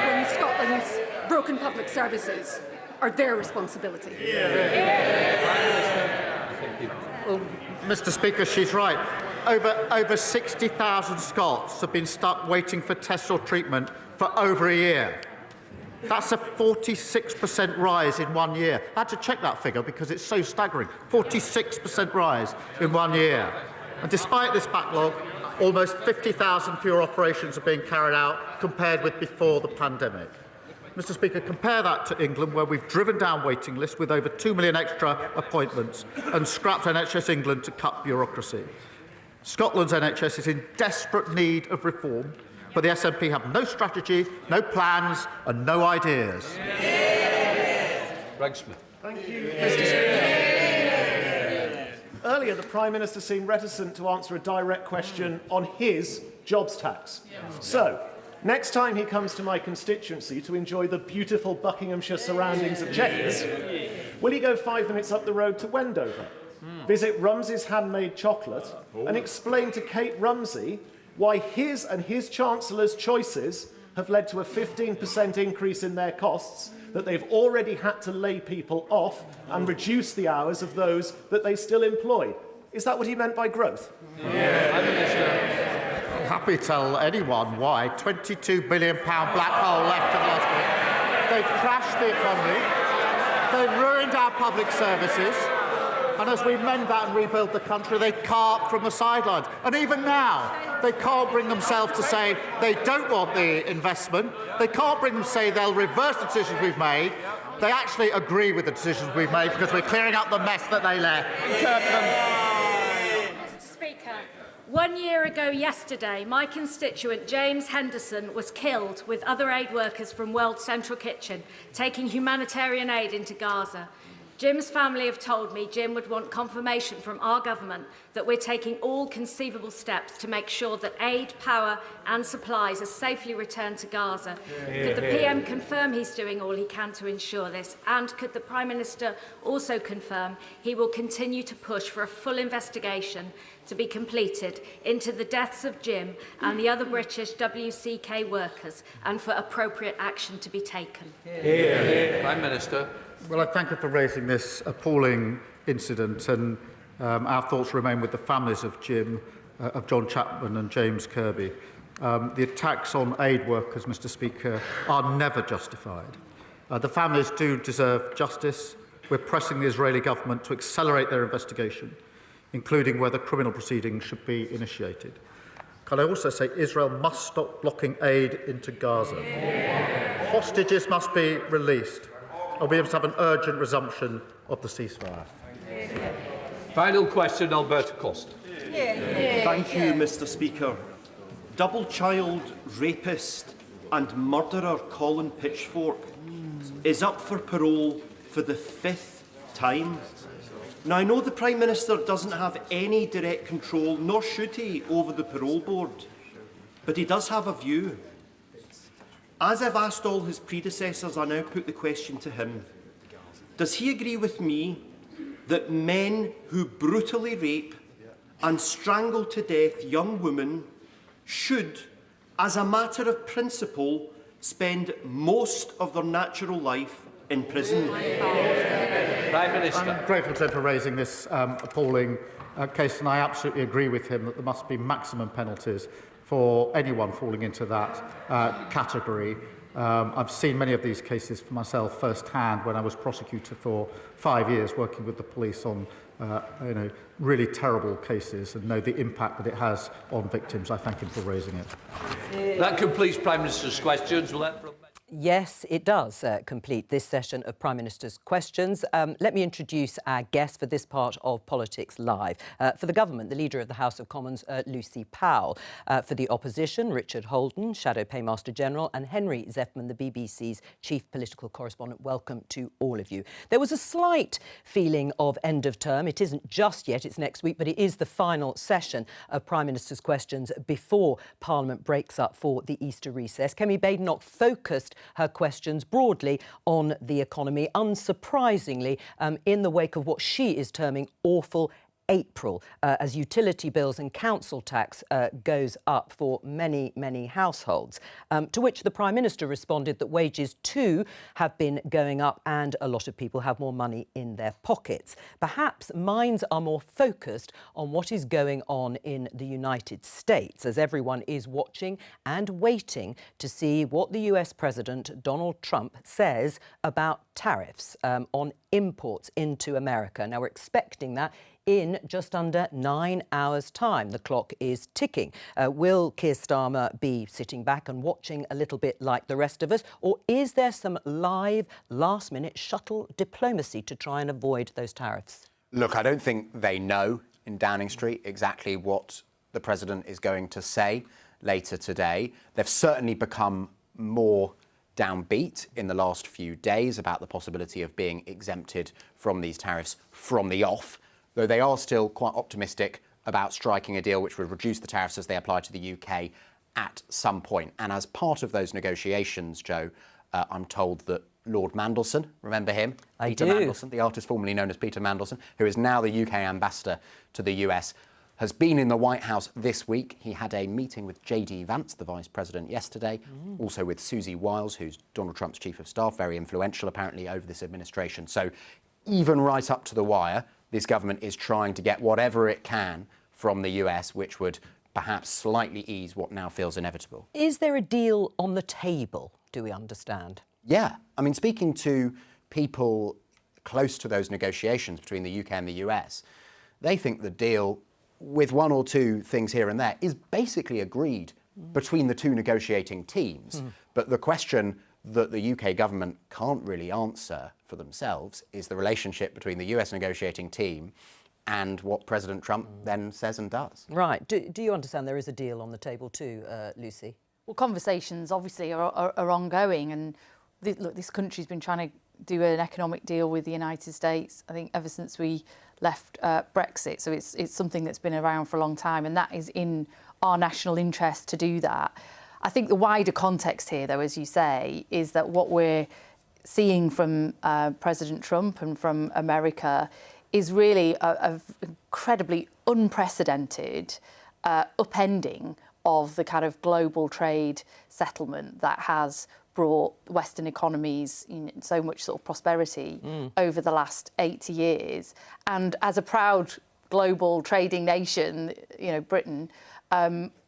When Scotland's broken public services are their responsibility? Well, Mr Speaker, she's right. Over 60,000 Scots have been stuck waiting for tests or treatment for over a year. That's a 46% rise in 1 year. I had to check that figure because it's so staggering. 46% rise in 1 year. And despite this backlog, almost 50,000 fewer operations are being carried out compared with before the pandemic. Mr Speaker, compare that to England, where we've driven down waiting lists with over 2 million extra appointments and scrapped NHS England to cut bureaucracy. Scotland's NHS is in desperate need of reform, but the SNP have no strategy, no plans and no ideas. Thank you, Mr Speaker. Earlier, the Prime Minister seemed reticent to answer a direct question on his jobs tax. So, next time he comes to my constituency to enjoy the beautiful Buckinghamshire surroundings of Chequers, will he go 5 minutes up the road to Wendover, visit Rumsey's handmade chocolate, and explain to Kate Rumsey why his and his Chancellor's choices have led to a 15% increase in their costs, that they've already had to lay people off and reduce the hours of those that they still employ? Is that what he meant by growth? I'm happy to tell anyone why. £22 billion black hole left in the last week. They've crashed the economy. They've ruined our public services. And as we mend that and rebuild the country, they carp from the sidelines. And even now, they can't bring themselves to say they don't want the investment. They can't bring them to say they'll reverse the decisions we've made. They actually agree with the decisions we've made because we're clearing up the mess that they left. Mr Speaker, 1 year ago yesterday, my constituent James Henderson was killed with other aid workers from World Central Kitchen, taking humanitarian aid into Gaza. Jim's family have told me Jim would want confirmation from our government that we're taking all conceivable steps to make sure that aid, power and supplies are safely returned to Gaza. Could the PM confirm he's doing all he can to ensure this? And could the Prime Minister also confirm he will continue to push for a full investigation to be completed into the deaths of Jim and the other British WCK workers, and for appropriate action to be taken? Prime Minister. Well, I thank you for raising this appalling incident, and our thoughts remain with the families of Jim, of John Chapman and James Kirby. The attacks on aid workers, Mr Speaker, are never justified. The families do deserve justice. We're pressing the Israeli government to accelerate their investigation, including whether criminal proceedings should be initiated. Can I also say Israel must stop blocking aid into Gaza. Hostages must be released, and we must have an urgent resumption of the ceasefire. Final question, Alberta Costa. Thank you, Mr Speaker. Double child rapist and murderer Colin Pitchfork is up for parole for the 5th time. Now, I know the Prime Minister doesn't have any direct control, nor should he, over the parole board, but he does have a view. As I've asked all his predecessors, I now put the question to him. Does he agree with me that men who brutally rape and strangle to death young women should, as a matter of principle, spend most of their natural life in prison? Prime Minister. I'm grateful to him for raising this appalling case, and I absolutely agree with him that there must be maximum penalties for anyone falling into that category. I've seen many of these cases for myself firsthand when I was prosecutor for 5 years working with the police on really terrible cases, and know the impact that it has on victims. I thank him for raising it. That completes Prime Minister's questions. Yes, it does complete this session of Prime Minister's Questions. Let me introduce our guest for this part of Politics Live. For the government, the Leader of the House of Commons, Lucy Powell. For the opposition, Richard Holden, Shadow Paymaster General, and Henry Zeffman, the BBC's Chief Political Correspondent. Welcome to all of you. There was a slight feeling of end of term. It isn't just yet, it's next week, but it is the final session of Prime Minister's Questions before Parliament breaks up for the Easter recess. Kemi Badenoch focused her questions broadly on the economy, unsurprisingly, in the wake of what she is terming awful April, as utility bills and council tax goes up for many, many households. To which the Prime Minister responded that wages too have been going up and a lot of people have more money in their pockets. Perhaps minds are more focused on what is going on in the United States, as everyone is watching and waiting to see what the US President Donald Trump says about tariffs on imports into America. Now, we're expecting that in just under 9 hours' time. The clock is ticking. Will Keir Starmer be sitting back and watching a little bit like the rest of us? Or is there some live, last-minute shuttle diplomacy to try and avoid those tariffs? Look, I don't think they know in Downing Street exactly what the President is going to say later today. They've certainly become more downbeat in the last few days about the possibility of being exempted from these tariffs from the off, though they are still quite optimistic about striking a deal which would reduce the tariffs as they apply to the UK at some point. And as part of those negotiations, Jo, I'm told that Lord Mandelson, remember him? Peter Mandelson, the artist formerly known as Peter Mandelson, who is now the UK ambassador to the US, has been in the White House this week. He had a meeting with J.D. Vance, the Vice President, yesterday, also with Susie Wiles, who's Donald Trump's Chief of Staff, very influential apparently over this administration. So even right up to the wire, this government is trying to get whatever it can from the US, which would perhaps slightly ease what now feels inevitable. Is there a deal on the table, do we understand? Yeah. I mean, speaking to people close to those negotiations between the UK and the US, they think the deal, with one or two things here and there, is basically agreed between the two negotiating teams. But the question that the UK government can't really answer for themselves is the relationship between the US negotiating team and what President Trump then says and does. Right. Do you understand there is a deal on the table too, Lucy? Well, conversations obviously are ongoing, and look, this country's been trying to do an economic deal with the United States, I think, ever since we left Brexit. So it's something that's been around for a long time, and that is in our national interest to do that. I think the wider context here, though, as you say, is that what we're seeing from President Trump and from America is really a incredibly unprecedented upending of the kind of global trade settlement that has brought Western economies so much sort of prosperity over the last 80 years. And as a proud global trading nation, Britain,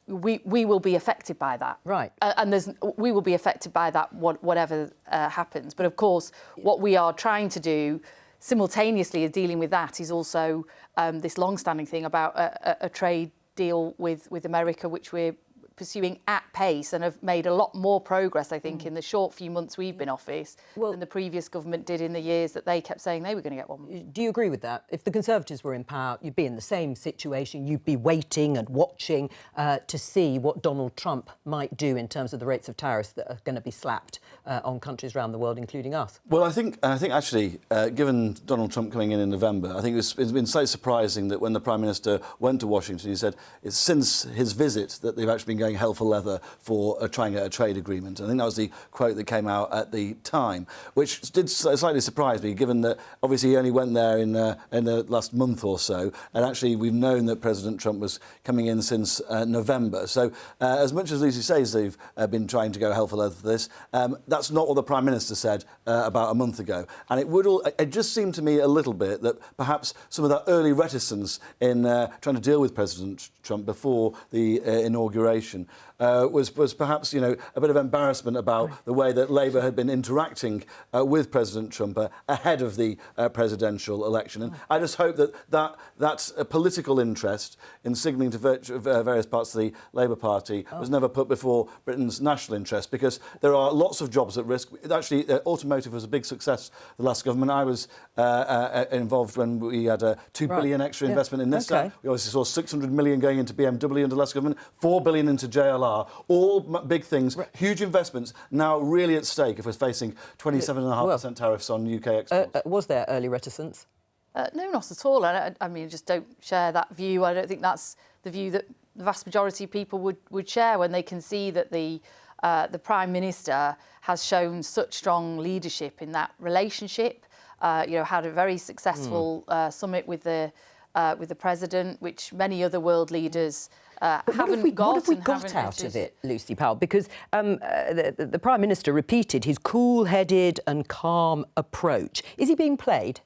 we will be affected by that. Right. And we will be affected by that, whatever happens. But of course, what we are trying to do simultaneously as dealing with that is also this long-standing thing about a trade deal with America, which we're pursuing at pace and have made a lot more progress, I think, in the short few months we've been in office than the previous government did in the years that they kept saying they were going to get one. Do you agree with that? If the Conservatives were in power, you'd be in the same situation. You'd be waiting and watching to see what Donald Trump might do in terms of the rates of tariffs that are going to be slapped on countries around the world, including us. Well, I think actually, given Donald Trump coming in November, I think it's been so surprising that when the Prime Minister went to Washington, he said it's since his visit that they've actually been going hell for leather for trying a trade agreement. I think that was the quote that came out at the time, which did slightly surprise me, given that obviously he only went there in the last month or so, and actually we've known that President Trump was coming in since November. So as much as Lucy says they've been trying to go hell for leather for this, that's not what the Prime Minister said about a month ago. And it just seemed to me a little bit that perhaps some of that early reticence in trying to deal with President Trump before the inauguration negotiation was perhaps, a bit of embarrassment about the way that Labour had been interacting with President Trump ahead of the presidential election. And I just hope that's a political interest in signalling to various parts of the Labour Party was never put before Britain's national interest, because there are lots of jobs at risk. Actually, automotive was a big success the last government. I was involved when we had a £2 billion extra investment in Nissan. Okay. We obviously saw 600 million going into BMW under the last government, 4 billion into JLR, all big things, huge investments, now really at stake if we're facing 27.5% tariffs on UK exports. Was there early reticence? No, not at all. I mean, I just don't share that view. I don't think that's the view that the vast majority of people would share when they can see that the Prime Minister has shown such strong leadership in that relationship. Had a very successful summit with the President, which many other world leaders haven't got. What have we got out of it, Lucy Powell? Because the Prime Minister repeated his cool-headed and calm approach. Is he being played?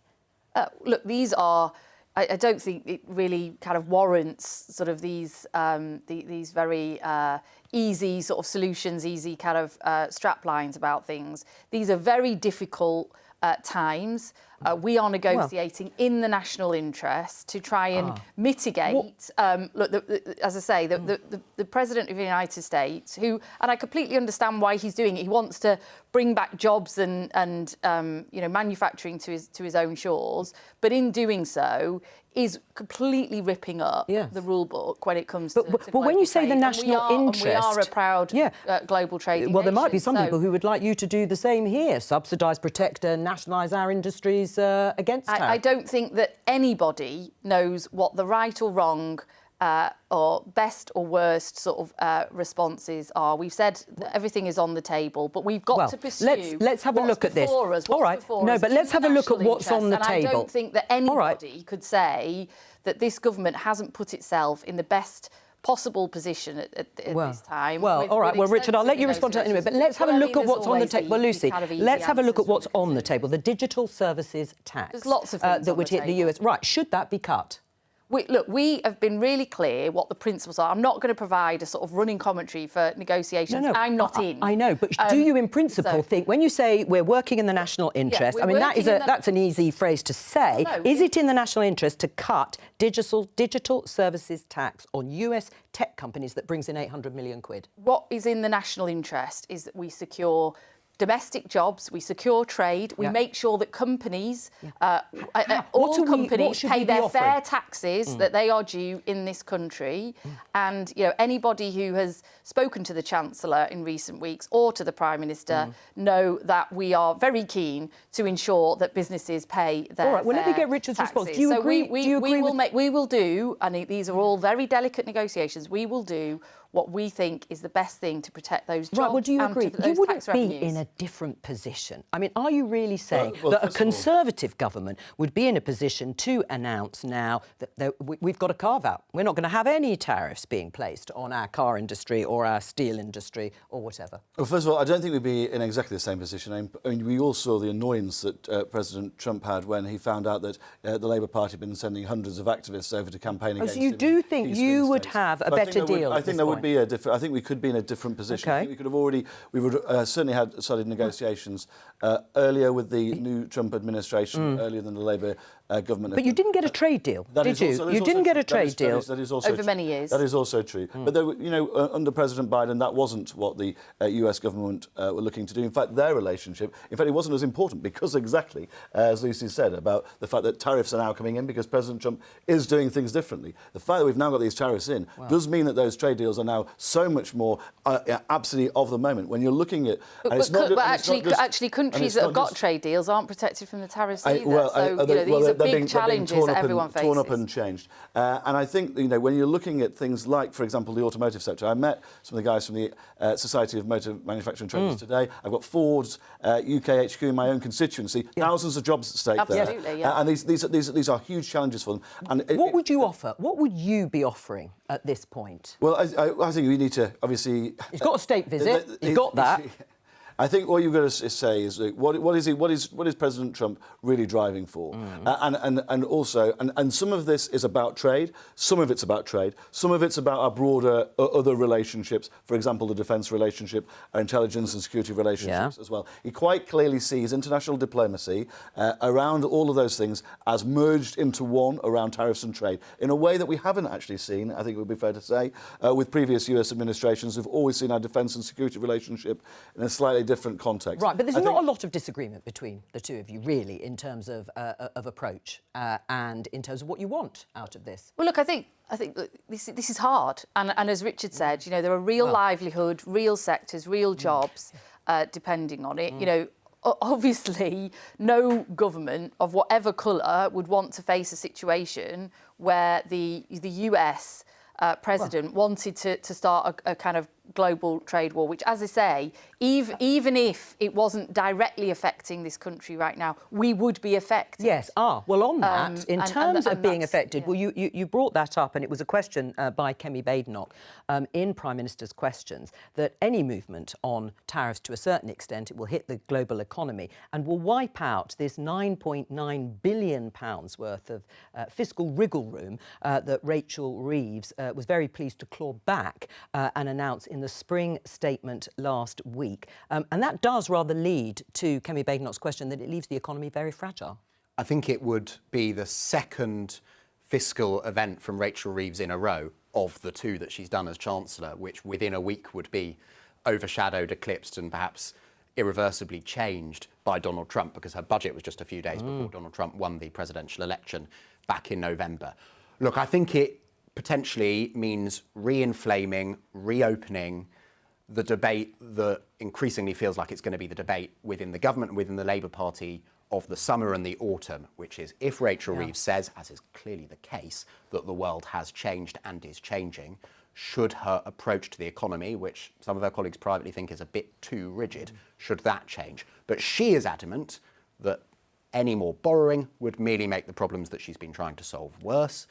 Look, these are... I don't think it really kind of warrants sort of these very easy sort of solutions, easy kind of strap lines about things. These are very difficult times. We are negotiating in the national interest to try and mitigate. Look, as I say, the President of the United States, who, and I completely understand why he's doing it. He wants to bring back jobs and manufacturing to his own shores, but in doing so, is completely ripping up the rule book when it comes to But when you say trade. the national interest... we are a proud global trading Well, there might be nation, some people who would like you to do the same here, subsidise, protect and nationalise our industries against tariff. I don't think that anybody knows what the right or wrong or best or worst sort of responses are. We've said that everything is on the table, but we've got to pursue let's have a look at this. All right, no, but let's have a look at what's on the table. I don't think that anybody could say that this government hasn't put itself in the best possible position at this time. Well, all right. Well, Richard, I'll let you respond to that anyway. But let's have a look at what's on the table. Well, Lucy, let's have a look at what's on the table. The digital services tax. There's lots of things that would hit the US. Right. Should that be cut? We have been really clear what the principles are. I'm not going to provide a sort of running commentary for negotiations. No, I'm not in. I know, but do you, in principle, think when you say we're working in the national interest? I mean, that's an easy phrase to say. Is it in the national interest to cut digital services tax on US tech companies that brings in 800 million quid? What is in the national interest is that we secure domestic jobs, we secure trade, we make sure that companies, all companies pay their fair taxes that they are due in this country. And, anybody who has spoken to the Chancellor in recent weeks or to the Prime Minister know that we are very keen to ensure that businesses pay their All right, well, let me get Richard's response. Do you agree? We will do, and these are all very delicate negotiations, we will do what we think is the best thing to protect those jobs. Right, well, do you agree? You wouldn't be revenues. in a different position. I mean, are you really saying that a Conservative government would be in a position to announce now that we've got a carve-out? We're not going to have any tariffs being placed on our car industry or our steel industry or whatever. Well, first of all, I don't think we'd be in exactly the same position. I mean, we all saw the annoyance that President Trump had when he found out that the Labour Party had been sending hundreds of activists over to campaign against him. So you do think you would have a better deal? I think there would be a different. I think we could be in a different position. Okay. I think we could have we would certainly had started negotiations earlier with the new Trump administration, earlier than the Labour government. But you didn't get a trade deal, did you? You didn't get a trade deal over many years. That is also true. But there, under President Biden, that wasn't what the US government were looking to do. In fact, their relationship, it wasn't as important because exactly as Lucy said about the fact that tariffs are now coming in because President Trump is doing things differently. The fact that we've now got these tariffs in does mean that those trade deals are now so much more absolutely of the moment. When you're looking at, actually, countries that have got trade deals aren't protected from the tariffs either. These are big challenges that everyone faces. Torn up and changed. And I think when you're looking at things like, for example, the automotive sector, I met some of the guys from the Society of Motor Manufacturing Traders today. I've got Ford's UK HQ in my own constituency. Thousands of jobs at stake there. Absolutely, yeah. And these are huge challenges for them. And what would you offer? What would you be offering at this point? Well, I think we need to obviously. He's got a state visit. He's got that. I think what you've got to say is what is President Trump really driving for? And also some of this is about trade, some of it's about trade, some of it's about our broader other relationships, for example, the defence relationship, our intelligence and security relationships as well. He quite clearly sees international diplomacy around all of those things as merged into one around tariffs and trade in a way that we haven't actually seen, I think it would be fair to say, with previous US administrations who've always seen our defence and security relationship in a slightly different context. Right, but there's not a lot of disagreement between the two of you, really, in terms of approach and in terms of what you want out of this. Well, look, I think look, this is hard, and as Richard said, you know, there are real livelihood, real sectors, real jobs depending on it. You know, obviously, no government of whatever colour would want to face a situation where the US president wanted to start a kind of global trade war, which, as I say, even if it wasn't directly affecting this country right now, we would be affected. Yes. Well, on that, in terms of being affected, well, you brought that up, and it was a question by Kemi Badenoch in Prime Minister's questions, that any movement on tariffs, to a certain extent, it will hit the global economy and will wipe out this £9.9 billion worth of fiscal wriggle room that Rachel Reeves was very pleased to claw back and announce in the spring statement last week. And that does rather lead to Kemi Badenoch's question that it leaves the economy very fragile. I think it would be the second fiscal event from Rachel Reeves in a row of the two that she's done as Chancellor, which within a week would be overshadowed, eclipsed and perhaps irreversibly changed by Donald Trump, because her budget was just a few days before Donald Trump won the presidential election back in November. Look, I think it potentially means re-inflaming, reopening the debate that increasingly feels like it's going to be the debate within the government and within the Labour Party of the summer and the autumn, which is if Rachel Reeves says, as is clearly the case, that the world has changed and is changing, should her approach to the economy, which some of her colleagues privately think is a bit too rigid, should that change? But she is adamant that any more borrowing would merely make the problems that she's been trying to solve worse,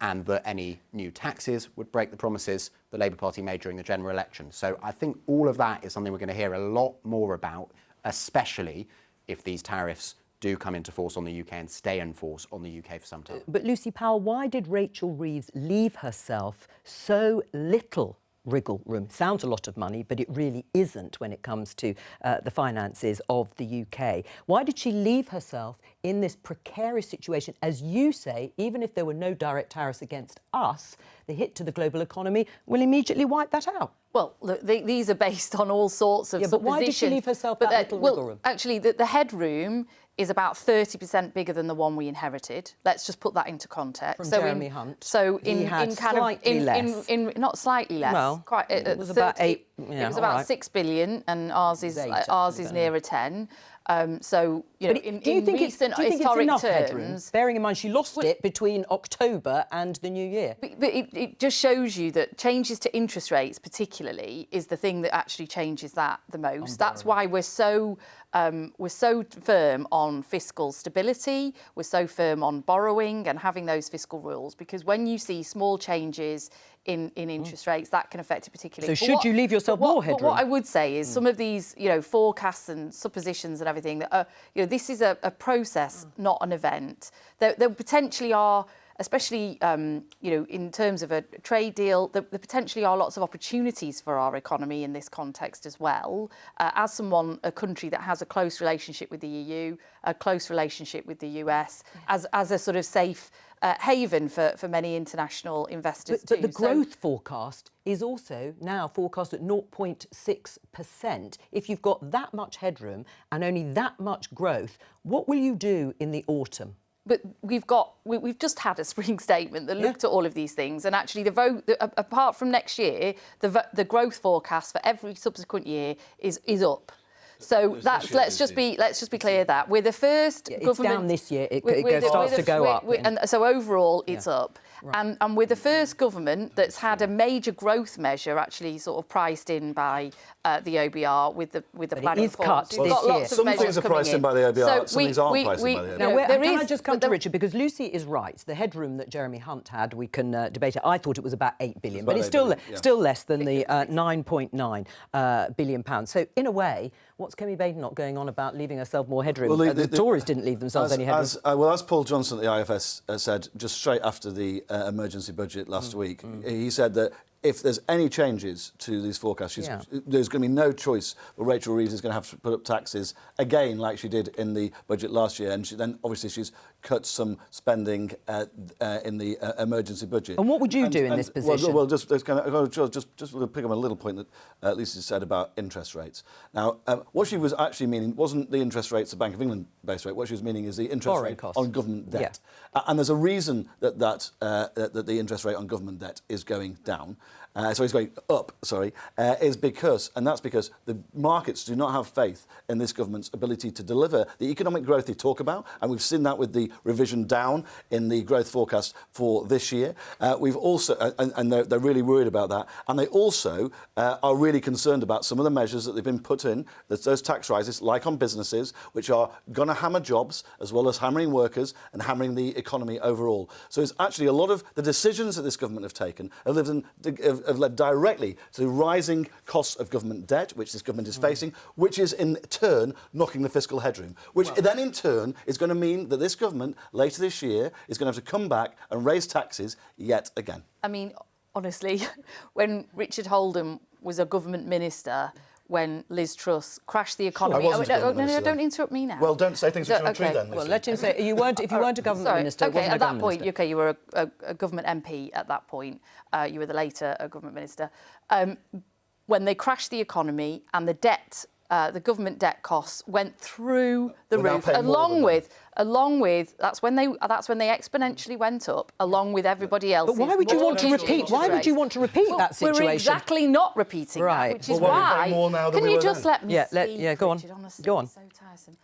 and that any new taxes would break the promises the Labour Party made during the general election. So I think all of that is something we're going to hear a lot more about, especially if these tariffs do come into force on the UK and stay in force on the UK for some time. But Lucy Powell, why did Rachel Reeves leave herself so little wriggle room? Sounds a lot of money, but it really isn't when it comes to the finances of the UK. Why did she leave herself in this precarious situation? As you say, even if there were no direct tariffs against us, the hit to the global economy will immediately wipe that out. Well, look, these are based on all sorts of but why did she leave herself that little wiggle room? Actually, the headroom is about 30% bigger than the one we inherited. Let's just put that into context. From Jeremy Hunt. So he had slightly less. Not slightly less. Well, quite, it was about 8. It was about 6 billion, and ours is nearer 10. So, you know, in recent historic terms, bearing in mind she lost it between October and the new year. But it just shows you that changes to interest rates, particularly, is the thing that actually changes that the most. That's why we're so firm on fiscal stability. We're so firm on borrowing and having those fiscal rules, because when you see small changes in interest rates, that can affect it particularly. So should you leave yourself more headroom? But what I would say is some of these, you know, forecasts and suppositions and everything that are, you know, this is a process, not an event. There potentially are, especially, you know, in terms of a trade deal, there potentially are lots of opportunities for our economy in this context as well. As a country that has a close relationship with the EU, a close relationship with the US, as a sort of safe haven for many international investors but the growth forecast is also now forecast at 0.6%. If you've got that much headroom and only that much growth, what will you do in the autumn? But we've just had a spring statement that looked at all of these things, and actually apart from next year, the growth forecast for every subsequent year is up. So let's just be clear that we're the first government. It's down this year. It starts to go up. And so overall, it's up. Right. And we're the first government that's had a major growth measure actually sort of priced in by the OBR with the planning. It is cut this year. Some things are priced in by the OBR, some things aren't priced in by the OBR. Can I just come to Richard, because Lucy is right. The headroom that Jeremy Hunt had, we can debate it. I thought it was about 8 billion, but it's still less than the 9.9 billion pounds. So in a way, What's Kemi Baden not going on about leaving herself more headroom? Well, the Tories didn't leave themselves any headroom. As Paul Johnson at the IFS said just straight after the emergency budget last week, he said that if there's any changes to these forecasts, there's going to be no choice. But Rachel Reeves is going to have to put up taxes again, like she did in the budget last year. And then, obviously, she's cut some spending in the emergency budget. And what would you do in this position? Well, just pick up a little point that Lucy said about interest rates. Now, what she was actually meaning wasn't the interest rates, the Bank of England base rate. What she was meaning is the interest rate on government debt. And there's a reason that the interest rate on government debt is going down. So it's going up, is because the markets do not have faith in this government's ability to deliver the economic growth they talk about, and we've seen that with the revision down in the growth forecast for this year. We've also, and they're really worried about that, and they also are really concerned about some of the measures that they've been put in, those tax rises, like on businesses, which are going to hammer jobs, as well as hammering workers and hammering the economy overall. So it's actually a lot of the decisions that this government have taken have led directly to the rising costs of government debt, which this government is facing, which is in turn knocking the fiscal headroom, which then in turn is going to mean that this government later this year is going to have to come back and raise taxes yet again. I mean, honestly, when Richard Holdham was a government minister, when Liz Truss crashed the economy... I wasn't no, don't interrupt me now. Well, don't say things which aren't true then, Lucy. Well, let him say... If you weren't a government minister, OK, at that point, minister. you were a government MP at that point. You were later a government minister. When they crashed the economy and the debt... the government debt costs went through the roof, along with that's when they exponentially went up, along with everybody else. But why would you want to repeat? Why would you want to repeat that situation? We're exactly not repeating that, which is why. Can you just let me speak? Yeah, go on. Honestly, go on. It's so tiresome.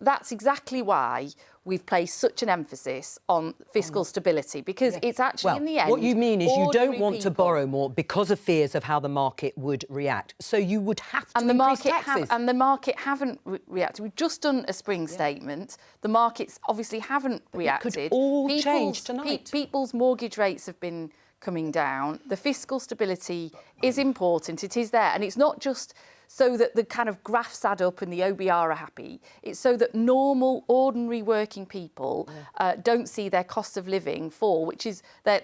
That's exactly why we've placed such an emphasis on fiscal stability, because it's actually, in the end... What you mean is you don't want to borrow more because of fears of how the market would react. So you would have to increase taxes. And the market haven't reacted. We've just done a spring statement. The markets obviously haven't reacted. It could all change tonight. People's mortgage rates have been coming down. The fiscal stability is important. It is there. And it's not just... so that the kind of graphs add up and the OBR are happy. It's so that normal, ordinary working people don't see their cost of living fall, which is their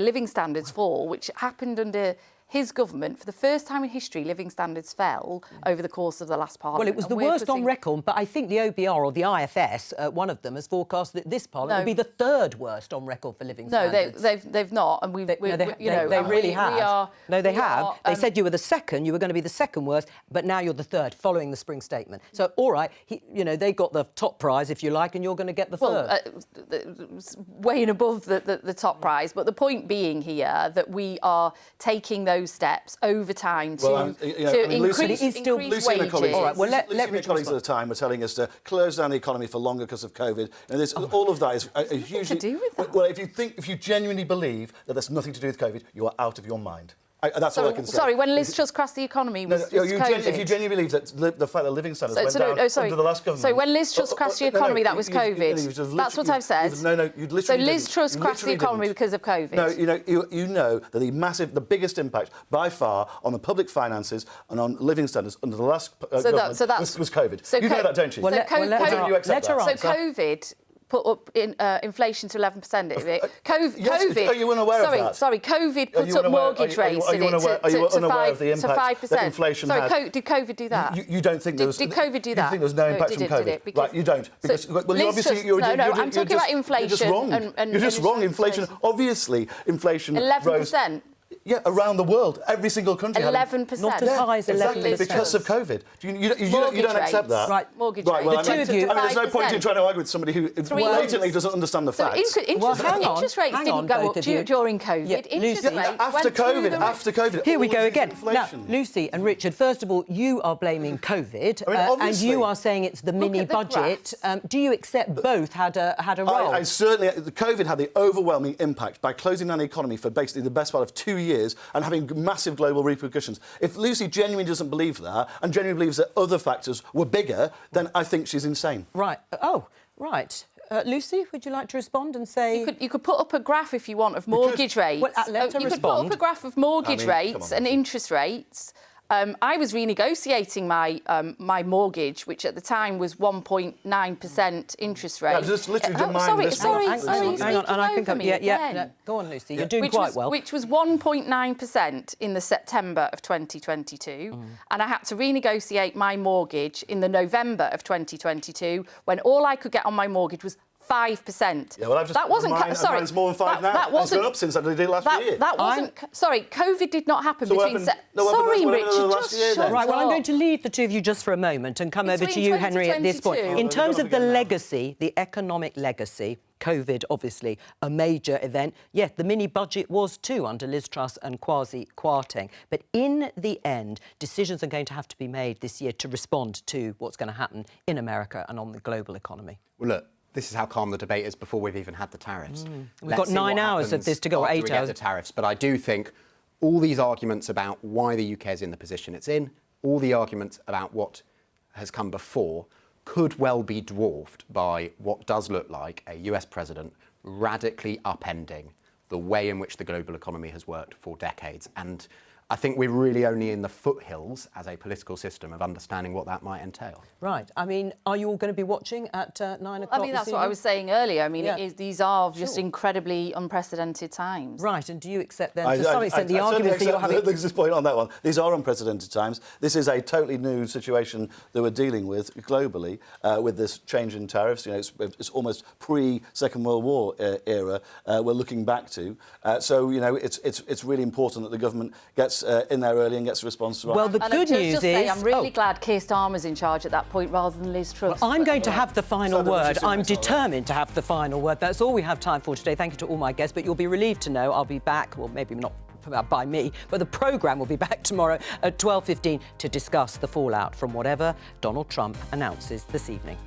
living standards fall, which happened under his government. For the first time in history, living standards fell over the course of the last parliament. Well, it was the worst on record, but I think the OBR or the IFS, one of them, has forecast that this parliament will be the third worst on record for living standards. No, they've not, and they really have. They have. They said you were the second. You were going to be the second worst, but now you're the third, following the spring statement. So, all right, they got the top prize, if you like, and you're going to get the third. Way and above the top prize. But the point being here that we are taking those steps over time to increase wages. All right, well, Lucy and her colleagues at the time were telling us to close down the economy for longer because of COVID. And all of that is a hugely... to do with that? Well, if you genuinely believe that there's nothing to do with COVID, you are out of your mind. That's all I can say. Sorry, when Liz Truss crashed the economy was COVID. If you genuinely believe that the fact that living standards went down under the last government... So when Liz Truss crashed the economy, that was COVID. That's what I've said. You literally Liz Truss crashed the economy because of COVID. No, you know that the biggest impact by far on the public finances and on living standards under the last government was COVID. So you know that, don't you? So COVID put up inflation to 11%. COVID. Are you unaware of that? Sorry, COVID put up mortgage rates to 5%. That inflation had? Did COVID do that? You don't think there was... Did COVID do that? You think there was no impact from COVID? Right, you don't. Because, I'm talking about inflation. You're just wrong. Inflation, obviously, inflation 11%. Yeah, around the world, every single country. 11%. Not as high as 11%. Exactly, because of COVID. You don't accept that. Right, mortgage rates. Well, there's no point in trying to argue with somebody who blatantly doesn't understand the facts. Interest rates didn't go up during COVID. Interest rates after COVID. Here we go again. Now, Lucy and Richard, first of all, you are blaming COVID, and you are saying it's the mini-budget. Do you accept both had a role? I certainly... COVID had the overwhelming impact by closing down the economy for basically the best part of 2 years and having massive global repercussions. If Lucy genuinely doesn't believe that and genuinely believes that other factors were bigger, then I think she's insane. Right. Oh, right. Lucy, would you like to respond and say... You could put up a graph, if you want, of mortage rates. Well, let her you respond. could put up a graph of mortgage rates and interest rates I was renegotiating my mortgage, which at the time was 1.9% interest rate. Yeah, just literally demand sorry, hang on, and I think go on, Lucy. You're doing quite well. Which was 1.9% in the September of 2022, and I had to renegotiate my mortgage in the November of 2022 when all I could get on my mortgage was 5%. Yeah, well, I've just that wasn't sorry. It's more than 5 now. That wasn't it's gone up since I did it last year. That wasn't. Sorry, COVID did not happen between. Sorry, Richard. Just shut up. Right, well, I'm going to leave the two of you just for a moment and come over to you, Henry, at this point. In terms of the legacy, the economic legacy, COVID, obviously, a major event. Yes, the mini-budget was too under Liz Truss and Kwasi Kwarteng. But in the end, decisions are going to have to be made this year to respond to what's going to happen in America and on the global economy. Well, look, this is how calm the debate is before we've even had the tariffs. We've got 9 hours of this to go, or 8 hours. The tariffs, but I do think all these arguments about why the UK is in the position it's in, all the arguments about what has come before, could well be dwarfed by what does look like a US president radically upending the way in which the global economy has worked for decades. And I think we're really only in the foothills as a political system of understanding what that might entail. Right. I mean, are you all going to be watching at 9 o'clock? I mean, that's what I was saying earlier. I mean, these are just incredibly unprecedented times. Right. And do you accept then, to some extent, the arguments that you're having? There's this point on that one. These are unprecedented times. This is a totally new situation that we're dealing with globally with this change in tariffs. You know, it's almost pre-Second World War era we're looking back to. So, you know, it's really important that the government gets in there early and gets a response to. Well, the good news is, I'm really glad Keir Starmer's in charge at that point rather than Liz Truss. Well, I'm going to have the final word. I'm determined to have the final word. That's all we have time for today. Thank you to all my guests, but you'll be relieved to know I'll be back, well, maybe not by me, but the programme will be back tomorrow at 12:15 to discuss the fallout from whatever Donald Trump announces this evening.